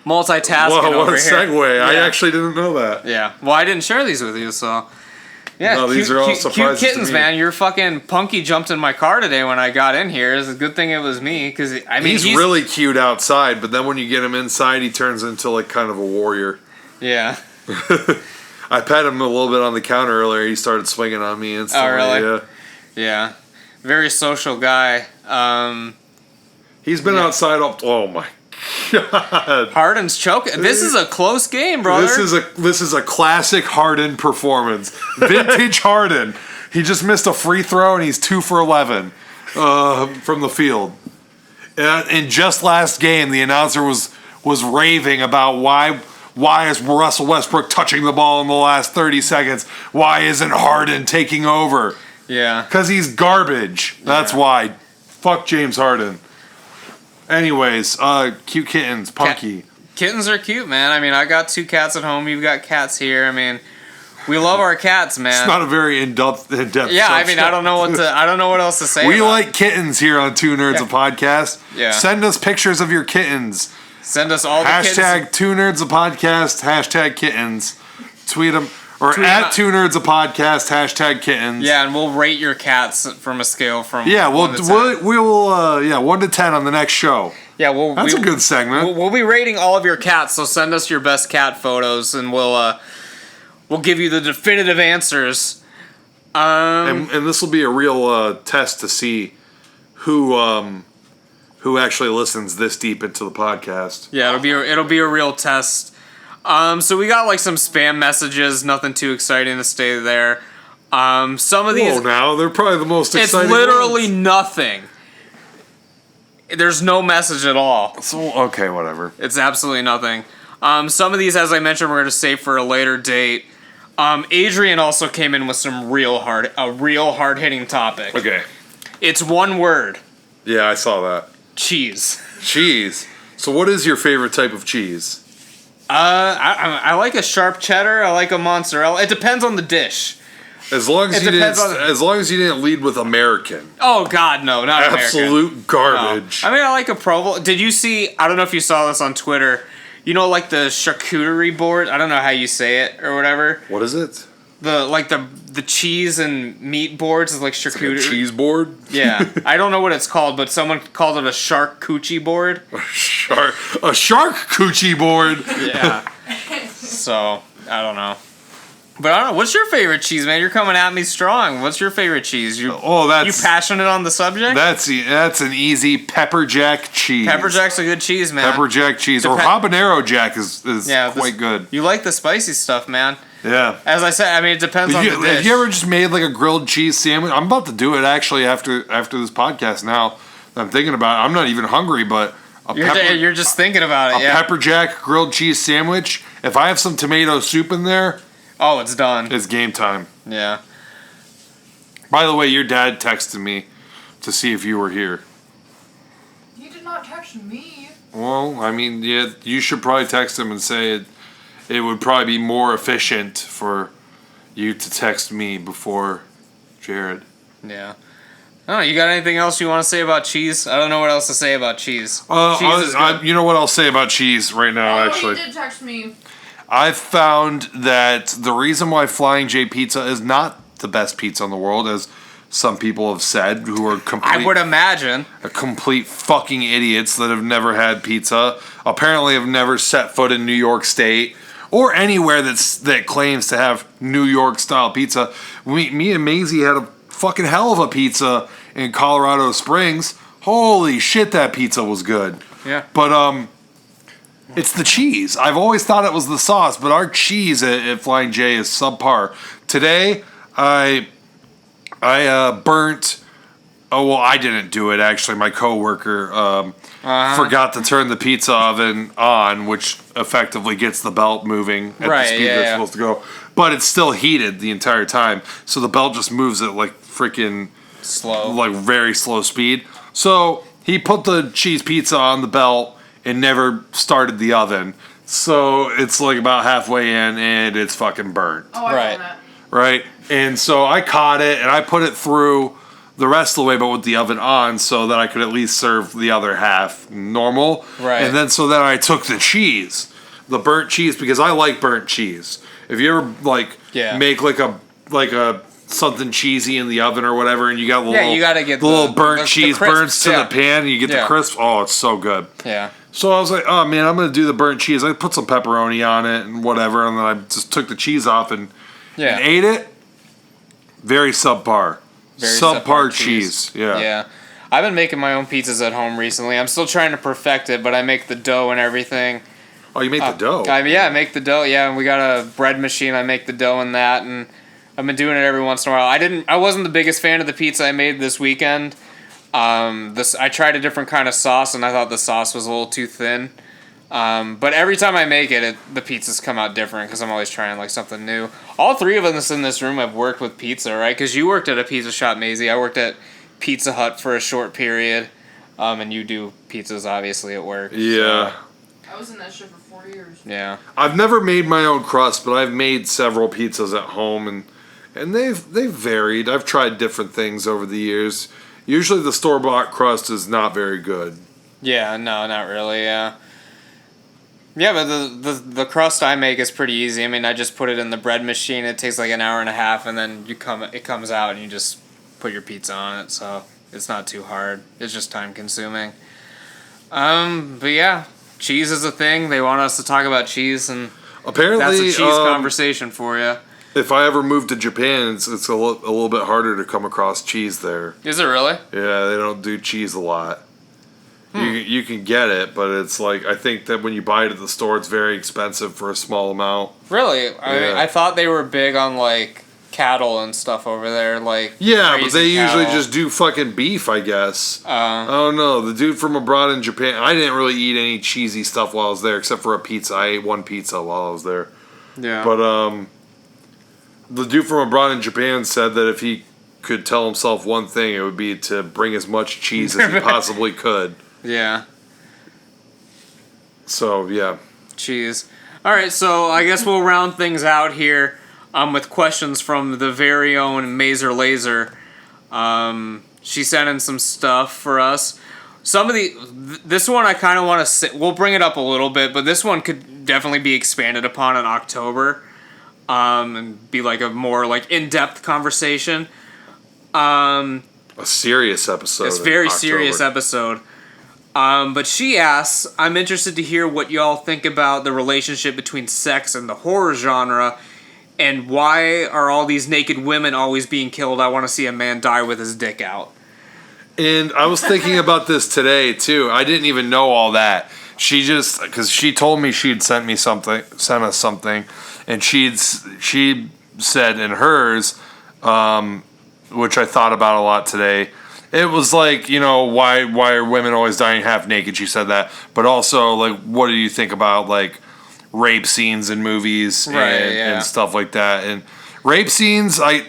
multitasking Whoa, what over a here. segue. Yeah. I actually didn't know that. Yeah. Well, I didn't share these with you, so. Yeah, No, these are all surprises cute to kittens, me. man. Your fucking Punky jumped in my car today when I got in here. It's a good thing it was me, because, I mean, He's really cute outside, but then when you get him inside, he turns into like kind of a warrior. Yeah. I pat him a little bit on the counter earlier. He started swinging on me instantly. Oh, really? Yeah. Yeah. Very social guy. He's been outside up. Oh my god. Harden's choking. This is a close game, brother. This is a classic Harden performance. Vintage Harden. He just missed a free throw and he's 2 for 11 from the field. And just last game, the announcer was raving about why is Russell Westbrook touching the ball in the last 30 seconds? Why isn't Harden taking over? Yeah. Because he's garbage. That's why. Fuck James Harden. Anyways, cute kittens, Punky. Kittens are cute, man. I mean, I got 2 cats at home. You've got cats here. I mean, we love our cats, man. It's not a very in-depth yeah, subject. I mean, I don't know what else to say. We about like kittens here on Two Nerds a Podcast. Yeah. Send us pictures of your kittens. Send us all the Hashtag kittens. Two Nerds a Podcast. Hashtag kittens. Tweet them. Or Tweet at them. Two Nerds a Podcast. Hashtag kittens. Yeah, and we'll rate your cats from a scale from Yeah, 1 to 10. we'll 1 to 10 on the next show. Yeah, That's a good segment. We'll be rating all of your cats, so send us your best cat photos, and we'll give you the definitive answers. And this will be a real test to see who actually listens this deep into the podcast. Yeah, it'll be a real test. So we got like some spam messages, nothing too exciting to stay there. Some of these, Whoa, now they're probably the most it's exciting. literally ones. nothing. There's no message at all. So, okay, whatever. It's absolutely nothing. Some of these, as I mentioned, we're going to save for a later date. Adrian also came in with a real hard hitting topic. Okay. It's one word. Yeah, I saw that. Cheese. Cheese. So, what is your favorite type of cheese? I like a sharp cheddar. I like a mozzarella. It depends on the dish. As long as you didn't lead with American. Oh God, no, not Absolute American. garbage. No. I mean, I like a provolone. Did you see? I don't know if you saw this on Twitter. You know, like the charcuterie board. I don't know how you say it or whatever. What is it? The cheese and meat boards is like charcuterie. Like a cheese board? Yeah, I don't know what it's called, but someone called it a shark coochie board. A shark coochie board. Yeah. So I don't know. But I don't know. What's your favorite cheese, man? You're coming at me strong. What's your favorite cheese? You passionate on the subject? That's an easy pepper jack cheese. Pepper jack's a good cheese, man. Pepper jack cheese or habanero jack is quite good. You like the spicy stuff, man. Yeah. As I said, I mean, it depends on the dish. Have you ever just made like a grilled cheese sandwich? I'm about to do it actually after this podcast. Now that I'm thinking about it, I'm not even hungry, but you're just thinking about it. A pepper jack grilled cheese sandwich. If I have some tomato soup in there. Oh, it's done. It's game time. Yeah. By the way, your dad texted me to see if you were here. He just text me. Well, I mean, yeah, you should probably text him and say it would probably be more efficient for you to text me before Jared. Yeah. Oh, you got anything else you want to say about cheese? I don't know what else to say about cheese. Cheese is good. You know what I'll say about cheese right now, actually? He did text me. I've found that the reason why Flying J Pizza is not the best pizza in the world, as some people have said, who are I would imagine. complete fucking idiots that have never had pizza, apparently have never set foot in New York State or anywhere that claims to have New York style pizza. Me and Maisie had a fucking hell of a pizza in Colorado Springs. Holy shit, that pizza was good. Yeah. But it's the cheese. I've always thought it was the sauce, but our cheese at Flying J is subpar. Today, I burnt. Oh well, I didn't do it actually. My coworker forgot to turn the pizza oven on, which effectively gets the belt moving at the speed that's supposed to go. But it's still heated the entire time, so the belt just moves at like freaking slow, like very slow speed. So he put the cheese pizza on the belt and never started the oven. So it's like about halfway in and it's fucking burnt. Oh, I Right. found that. Right? And so I caught it and I put it through the rest of the way, but with the oven on so that I could at least serve the other half normal. Right. And then I took the cheese, the burnt cheese, because I like burnt cheese. If you ever make like a something cheesy in the oven or whatever, and you got you gotta get the little burnt cheese crisps, burns to the pan, and you get the crisp. Oh, it's so good. Yeah. So I was like, oh man, I'm gonna do the burnt cheese. I put some pepperoni on it and whatever, and then I just took the cheese off and ate it. Very subpar. Very subpar cheese. Yeah. Yeah. I've been making my own pizzas at home recently. I'm still trying to perfect it, but I make the dough and everything. Oh, you make the dough? I make the dough. Yeah, and we got a bread machine. I make the dough in that, and I've been doing it every once in a while. I wasn't the biggest fan of the pizza I made this weekend. I tried a different kind of sauce, and I thought the sauce was a little too thin. But every time I make it, the pizzas come out different because I'm always trying like something new. All three of us in this room have worked with pizza, right? Because you worked at a pizza shop, Maisie. I worked at Pizza Hut for a short period, and you do pizzas obviously at work. Yeah. So. I was in that shit for 4 years. Yeah. I've never made my own crust, but I've made several pizzas at home, and they've varied. I've tried different things over the years. Usually the store-bought crust is not very good. Yeah, no, not really, yeah. Yeah, but the crust I make is pretty easy. I mean, I just put it in the bread machine. It takes like an hour and a half, and then it comes out, and you just put your pizza on it. So it's not too hard. It's just time consuming. But yeah, cheese is a thing. They want us to talk about cheese, and apparently that's a cheese conversation for you. If I ever move to Japan, it's a little bit harder to come across cheese there. Is it really? Yeah, they don't do cheese a lot. You can get it, but it's like, I think that when you buy it at the store, it's very expensive for a small amount. Really? I mean, I thought they were big on like cattle and stuff over there, like but they usually cattle. just do fucking beef, I guess. I don't know. The dude from abroad in Japan, I didn't really eat any cheesy stuff while I was there, except for a pizza. I ate one pizza while I was there. Yeah. But the dude from abroad in Japan said that if he could tell himself one thing, it would be to bring as much cheese as he possibly could. Yeah. So, yeah. Cheese. All right, so I guess we'll round things out here with questions from the very own Mazer Laser. She sent in some stuff for us. This one I kind of want to we'll bring it up a little bit, but this one could definitely be expanded upon in October and be like a more like in-depth conversation. A serious episode. It's a very serious episode. But she asks, I'm interested to hear what y'all think about the relationship between sex and the horror genre, and why are all these naked women always being killed? I want to see a man die with his dick out. And I was thinking about this today, too. I didn't even know all that. She just, because she told me she'd sent us something, and she said in hers, which I thought about a lot today, it was like, why are women always dying half naked? She said that. But also, like, what do you think about, like, rape scenes in movies and stuff like that? And rape scenes, I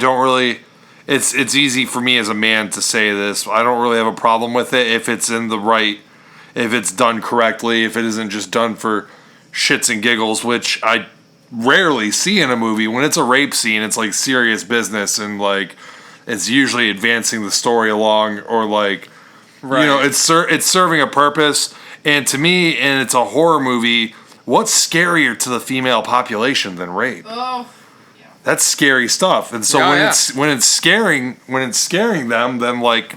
don't really... it's easy for me as a man to say this. I don't really have a problem with it if it's if it's done correctly, if it isn't just done for shits and giggles, which I rarely see in a movie. When it's a rape scene, it's like serious business, and like it's usually advancing the story along, or like it's serving a purpose. And to me, and it's a horror movie, what's scarier to the female population than rape? Oh. That's scary stuff. And so when it's scaring them, then like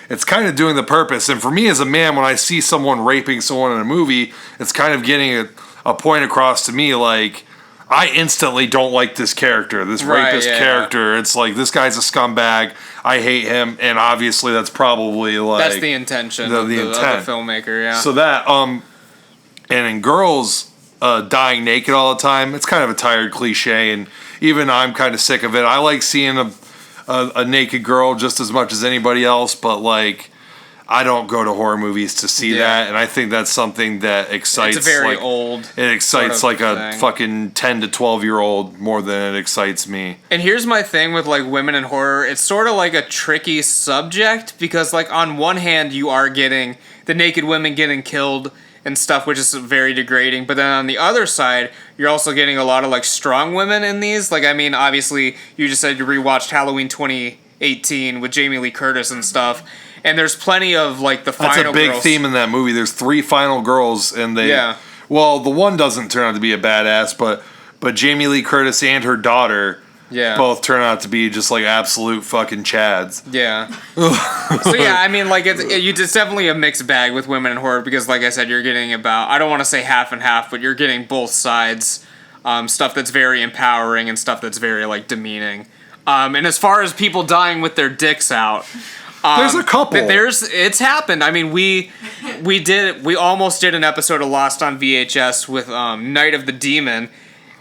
it's kind of doing the purpose. And for me as a man, when I see someone raping someone in a movie, it's kind of getting a point across to me, like I instantly don't like this character, this rapist character. It's like, this guy's a scumbag. I hate him, and obviously that's probably like that's the intention of the filmmaker. Yeah. So that and in girls dying naked all the time, it's kind of a tired cliche, and even I'm kind of sick of it. I like seeing a naked girl just as much as anybody else, but like I don't go to horror movies to see that, and I think that's something that excites. It's a very like, old. It excites sort of like a thing. fucking 10 to 12-year-old more than it excites me. And here's my thing with like women in horror. It's sort of like a tricky subject because like on one hand you are getting the naked women getting killed and stuff, which is very degrading. But then on the other side, you're also getting a lot of like strong women in these. Like, I mean, obviously you just said you rewatched Halloween 2018 with Jamie Lee Curtis and stuff. And there's plenty of like the final That's a big girls. theme in that movie. There's 3 final girls, and they well, the one doesn't turn out to be a badass, but Jamie Lee Curtis and her daughter both turn out to be just like absolute fucking chads. Yeah. So yeah, I mean, like it's definitely a mixed bag with women in horror because, like I said, you're getting about, I don't want to say half and half, but you're getting both sides. Stuff that's very empowering and stuff that's very like demeaning. And as far as people dying with their dicks out. There's a couple. It's happened. I mean, we almost did an episode of Lost on VHS with Night of the Demon,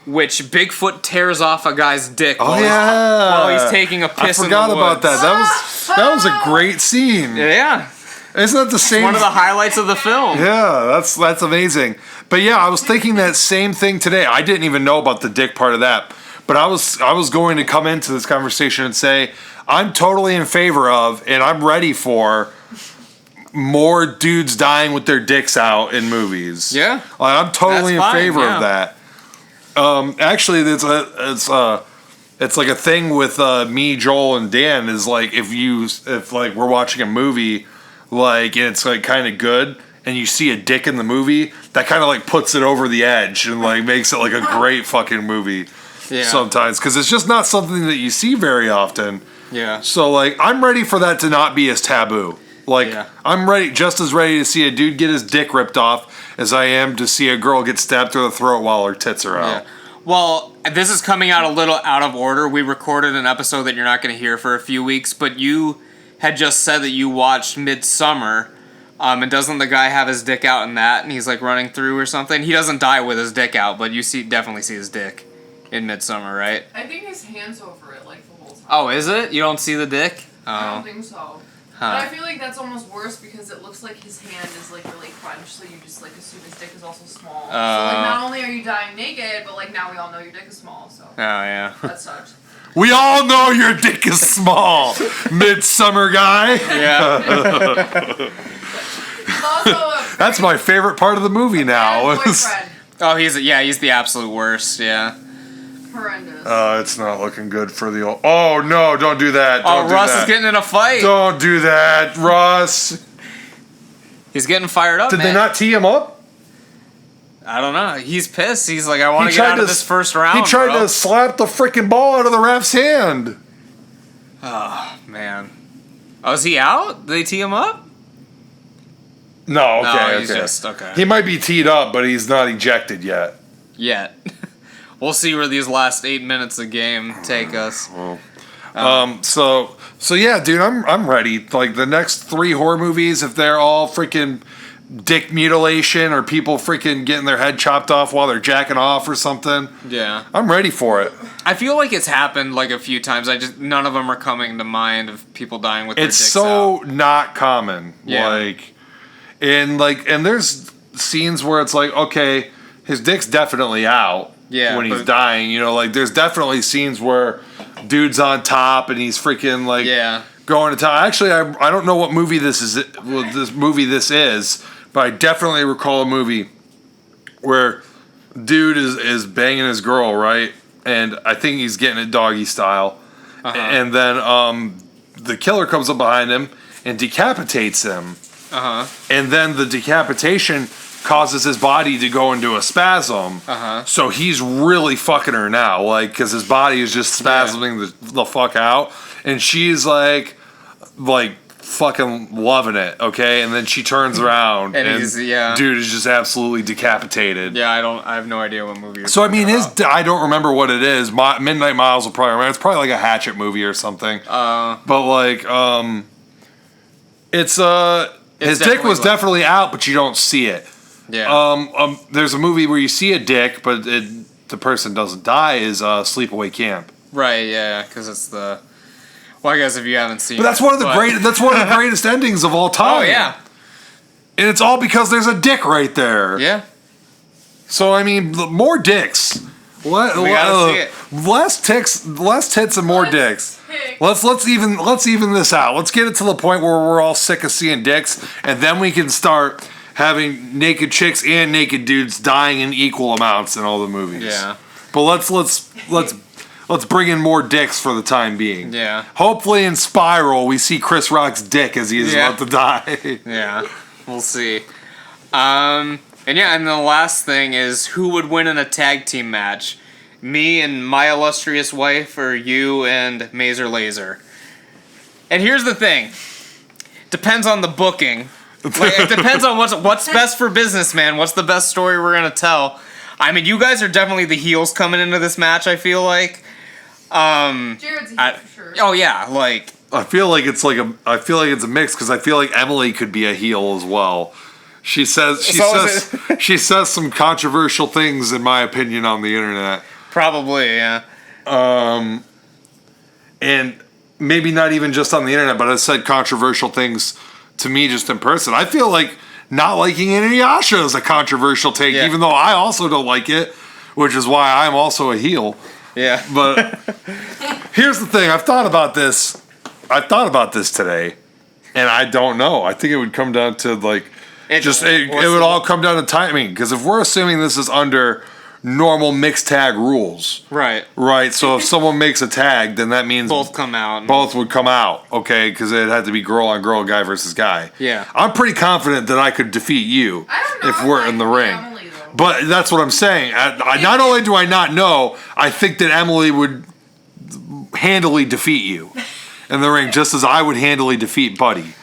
which Bigfoot tears off a guy's dick while he's taking a piss. I forgot in the about woods. that. That was a great scene. Yeah. Isn't that the same? One of the highlights of the film. Yeah, that's amazing. But yeah, I was thinking that same thing today. I didn't even know about the dick part of that. But I was going to come into this conversation and say I'm totally in favor of, and I'm ready for, more dudes dying with their dicks out in movies. Yeah, like, I'm totally in favor of that. Actually, it's like a thing with me, Joel, and Dan. Is like if like we're watching a movie, like and it's like kind of good, and you see a dick in the movie, that kind of like puts it over the edge and like makes it like a great fucking movie. Yeah. Sometimes, because it's just not something that you see very often. Yeah. So like, I'm ready for that to not be as taboo. Like, I'm just as ready to see a dude get his dick ripped off as I am to see a girl get stabbed through the throat while her tits are out. Yeah. Well, this is coming out a little out of order. We recorded an episode that you're not going to hear for a few weeks, but you had just said that you watched Midsummer. And doesn't the guy have his dick out in that, and he's like running through or something? He doesn't die with his dick out, but you definitely see his dick in Midsummer, right? I think his hand's over it like the whole time. Oh, is it? You don't see the dick? Oh. I don't think so. But I feel like that's almost worse because it looks like his hand is like really clenched, so you just like assume his dick is also small. So like not only are you dying naked, but like now we all know your dick is small. So. Oh yeah. That sucks. We all know your dick is small, Midsummer guy. Yeah. That's my favorite part of the movie now. Oh, he's the absolute worst. Yeah. Horrendous. It's not looking good for the old. Oh no! Don't do that. Don't do Russ that. is getting in a fight. Don't do that, Russ. He's getting fired up. Did they not tee him up? I don't know. He's pissed. He's like, I want to get out of this first round. He tried to slap the freaking ball out of the ref's hand. Oh man. Oh, is he out? Did they tee him up? No. Okay. He's just okay. He might be teed up, but he's not ejected yet. We'll see where these last 8 minutes of game take us. So yeah, dude, I'm ready. Like the next 3 horror movies, if they're all freaking dick mutilation or people freaking getting their head chopped off while they're jacking off or something, I'm ready for it. I feel like it's happened like a few times. None of them are coming to mind of people dying with their dicks It's so out. not common. Like, and there's scenes where it's like, okay, his dick's definitely out. Yeah, when he's dying, like there's definitely scenes where dude's on top and he's freaking like going to town. Actually, I don't know what movie this is. This is, but I definitely recall a movie where dude is banging his girl, right? And I think he's getting it doggy style. And then the killer comes up behind him and decapitates him. And then the decapitation causes his body to go into a spasm. So he's really fucking her now, like, because his body is just spasming the fuck out. And she's like fucking loving it, okay? And then she turns around and dude is just absolutely decapitated. Yeah, I have no idea what movie. So I mean, I don't remember what it is. Midnight Miles will probably remember. It's probably like a Hatchet movie or something. But like, his dick was definitely out, but you don't see it. Yeah. There's a movie where you see a dick, but the person doesn't die. Is Sleepaway Camp. Right. Yeah, because it's the. Well, I guess if you haven't seen, but that's one of the greatest endings of all time. Oh yeah. And it's all because there's a dick right there. Yeah. So I mean, more dicks. We gotta see it. Less tits and more dicks. Let's even this out. Let's get it to the point where we're all sick of seeing dicks, and then we can start having naked chicks and naked dudes dying in equal amounts in all the movies. Yeah. But let's bring in more dicks for the time being. Yeah. Hopefully in Spiral we see Chris Rock's dick as he is about to die. Yeah. We'll see. And the last thing is who would win in a tag team match? Me and my illustrious wife, or you and Mazer Laser? And here's the thing. Depends on the booking. Like, it depends on what's best for business, man. What's the best story we're gonna tell? I mean, you guys are definitely the heels coming into this match, I feel like. Jared's a heel for sure. Oh yeah, like I feel like it's a mix because I feel like Emily could be a heel as well. She says some controversial things, in my opinion, on the internet. Probably, yeah. And maybe not even just on the internet, but I said controversial things to me just in person. I feel like not liking Inuyasha is a controversial take, even though I also don't like it, which is why I'm also a heel. Yeah. But here's the thing. I've thought about this today, and I don't know. I think it would come down to like it would all come down to timing, because if we're assuming this is under normal mixed tag rules, right? So if someone makes a tag, then that means both come out. Both would come out, okay? Because it had to be girl on girl, guy versus guy. Yeah, I'm pretty confident that I could defeat you if we're in the ring. But that's what I'm saying. I not only do I not know, I think that Emily would handily defeat you in the ring, just as I would handily defeat Buddy.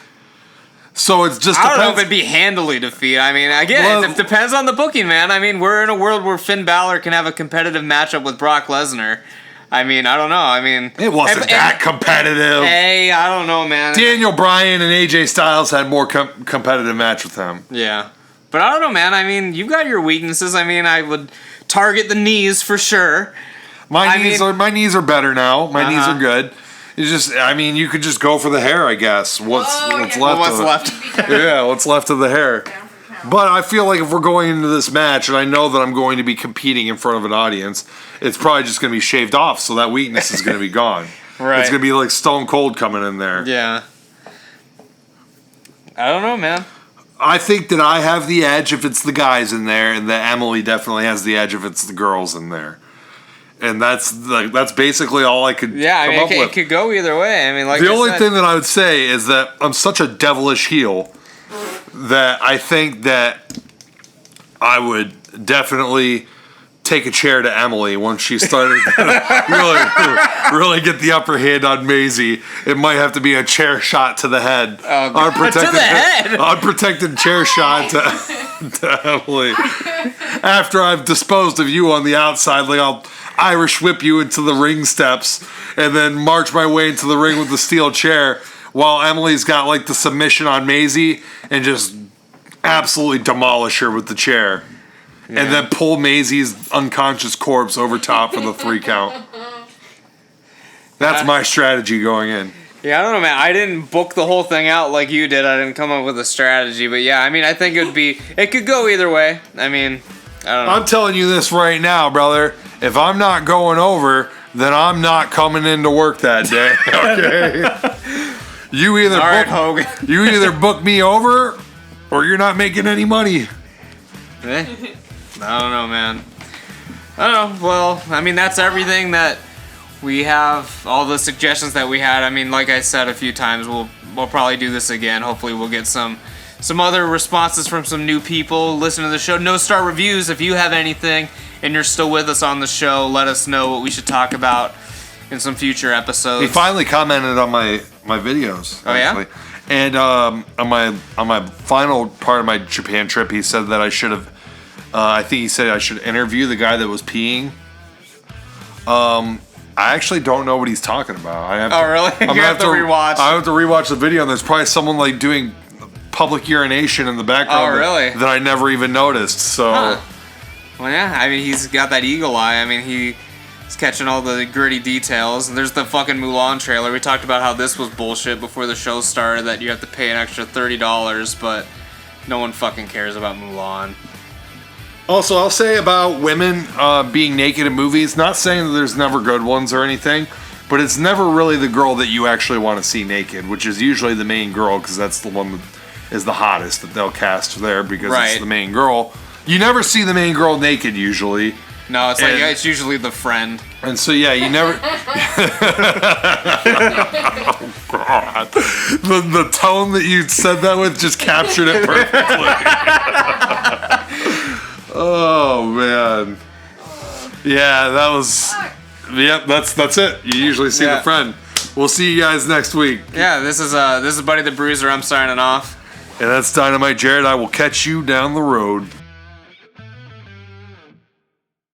So it's just. I don't know if it'd be handily defeat. I mean, again, it depends on the booking, man. I mean, we're in a world where Finn Balor can have a competitive matchup with Brock Lesnar. I mean, I don't know. I mean, it wasn't that competitive. Hey, I don't know, man. Daniel Bryan and AJ Styles had more competitive match with him. Yeah. But I don't know, man. I mean, you've got your weaknesses. I mean, I would target the knees for sure. My knees are better now. My knees are good. It's just, I mean, you could just go for the hair, I guess. What's left? Yeah, what's left of the hair? But I feel like if we're going into this match, and I know that I'm going to be competing in front of an audience, it's probably just going to be shaved off, so that weakness is going to be gone. Right. It's going to be like Stone Cold coming in there. Yeah. I don't know, man. I think that I have the edge if it's the guys in there, and that Emily definitely has the edge if it's the girls in there. And that's basically all I could come up with. It could go either way. I mean, like the only thing that I would say is that I'm such a devilish heel that I think that I would definitely take a chair to Emily once she started to really get the upper hand on Maisie. It might have to be a chair shot to the head. Unprotected, to the head? Unprotected chair shot to Emily. After I've disposed of you on the outside, like I'll Irish whip you into the ring steps and then march my way into the ring with the steel chair while Emily's got like the submission on Maisie and just absolutely demolish her with the chair. Yeah. And then pull Maisie's unconscious corpse over top for the 3 count. That's my strategy going in. Yeah, I don't know, man. I didn't book the whole thing out like you did. I didn't come up with a strategy. But yeah, I mean, I think it could go either way. I mean, I don't know. I'm telling you this right now, brother. If I'm not going over, then I'm not coming into work that day. Okay. You either All right, Hogan. you either book me over, or you're not making any money. I don't know, man. I don't know. Well, I mean, that's everything that we have. All the suggestions that we had. I mean, like I said a few times, we'll probably do this again. Hopefully, we'll get some other responses from some new people. Listen to the show. No star reviews. If you have anything and you're still with us on the show, let us know what we should talk about in some future episodes. He finally commented on my videos. Oh, yeah? actually. And on my final part of my Japan trip, he said that I should have. I think he said I should interview the guy that was peeing. I actually don't know what he's talking about. Really? You have to rewatch. I have to rewatch the video, and there's probably someone like doing public urination in the background. Oh, really? That I never even noticed. So. Huh. Well, yeah. I mean, he's got that eagle eye. I mean, he's catching all the gritty details. And there's the fucking Mulan trailer. We talked about how this was bullshit before the show started, that you have to pay an extra $30, but no one fucking cares about Mulan. Also, I'll say about women being naked in movies, not saying that there's never good ones or anything, but it's never really the girl that you actually want to see naked, which is usually the main girl, because that's the one that is the hottest that they'll cast there, because it's the main girl. You never see the main girl naked, usually. No, it's it's usually the friend. And so, yeah, you never... Oh, God. The tone that you said that with just captured it perfectly. Oh, man. Yeah, that was... Yep, that's it. You usually see the friend. We'll see you guys next week. Yeah, this is Buddy the Bruiser. I'm signing off. And that's Dynamite Jared. I will catch you down the road.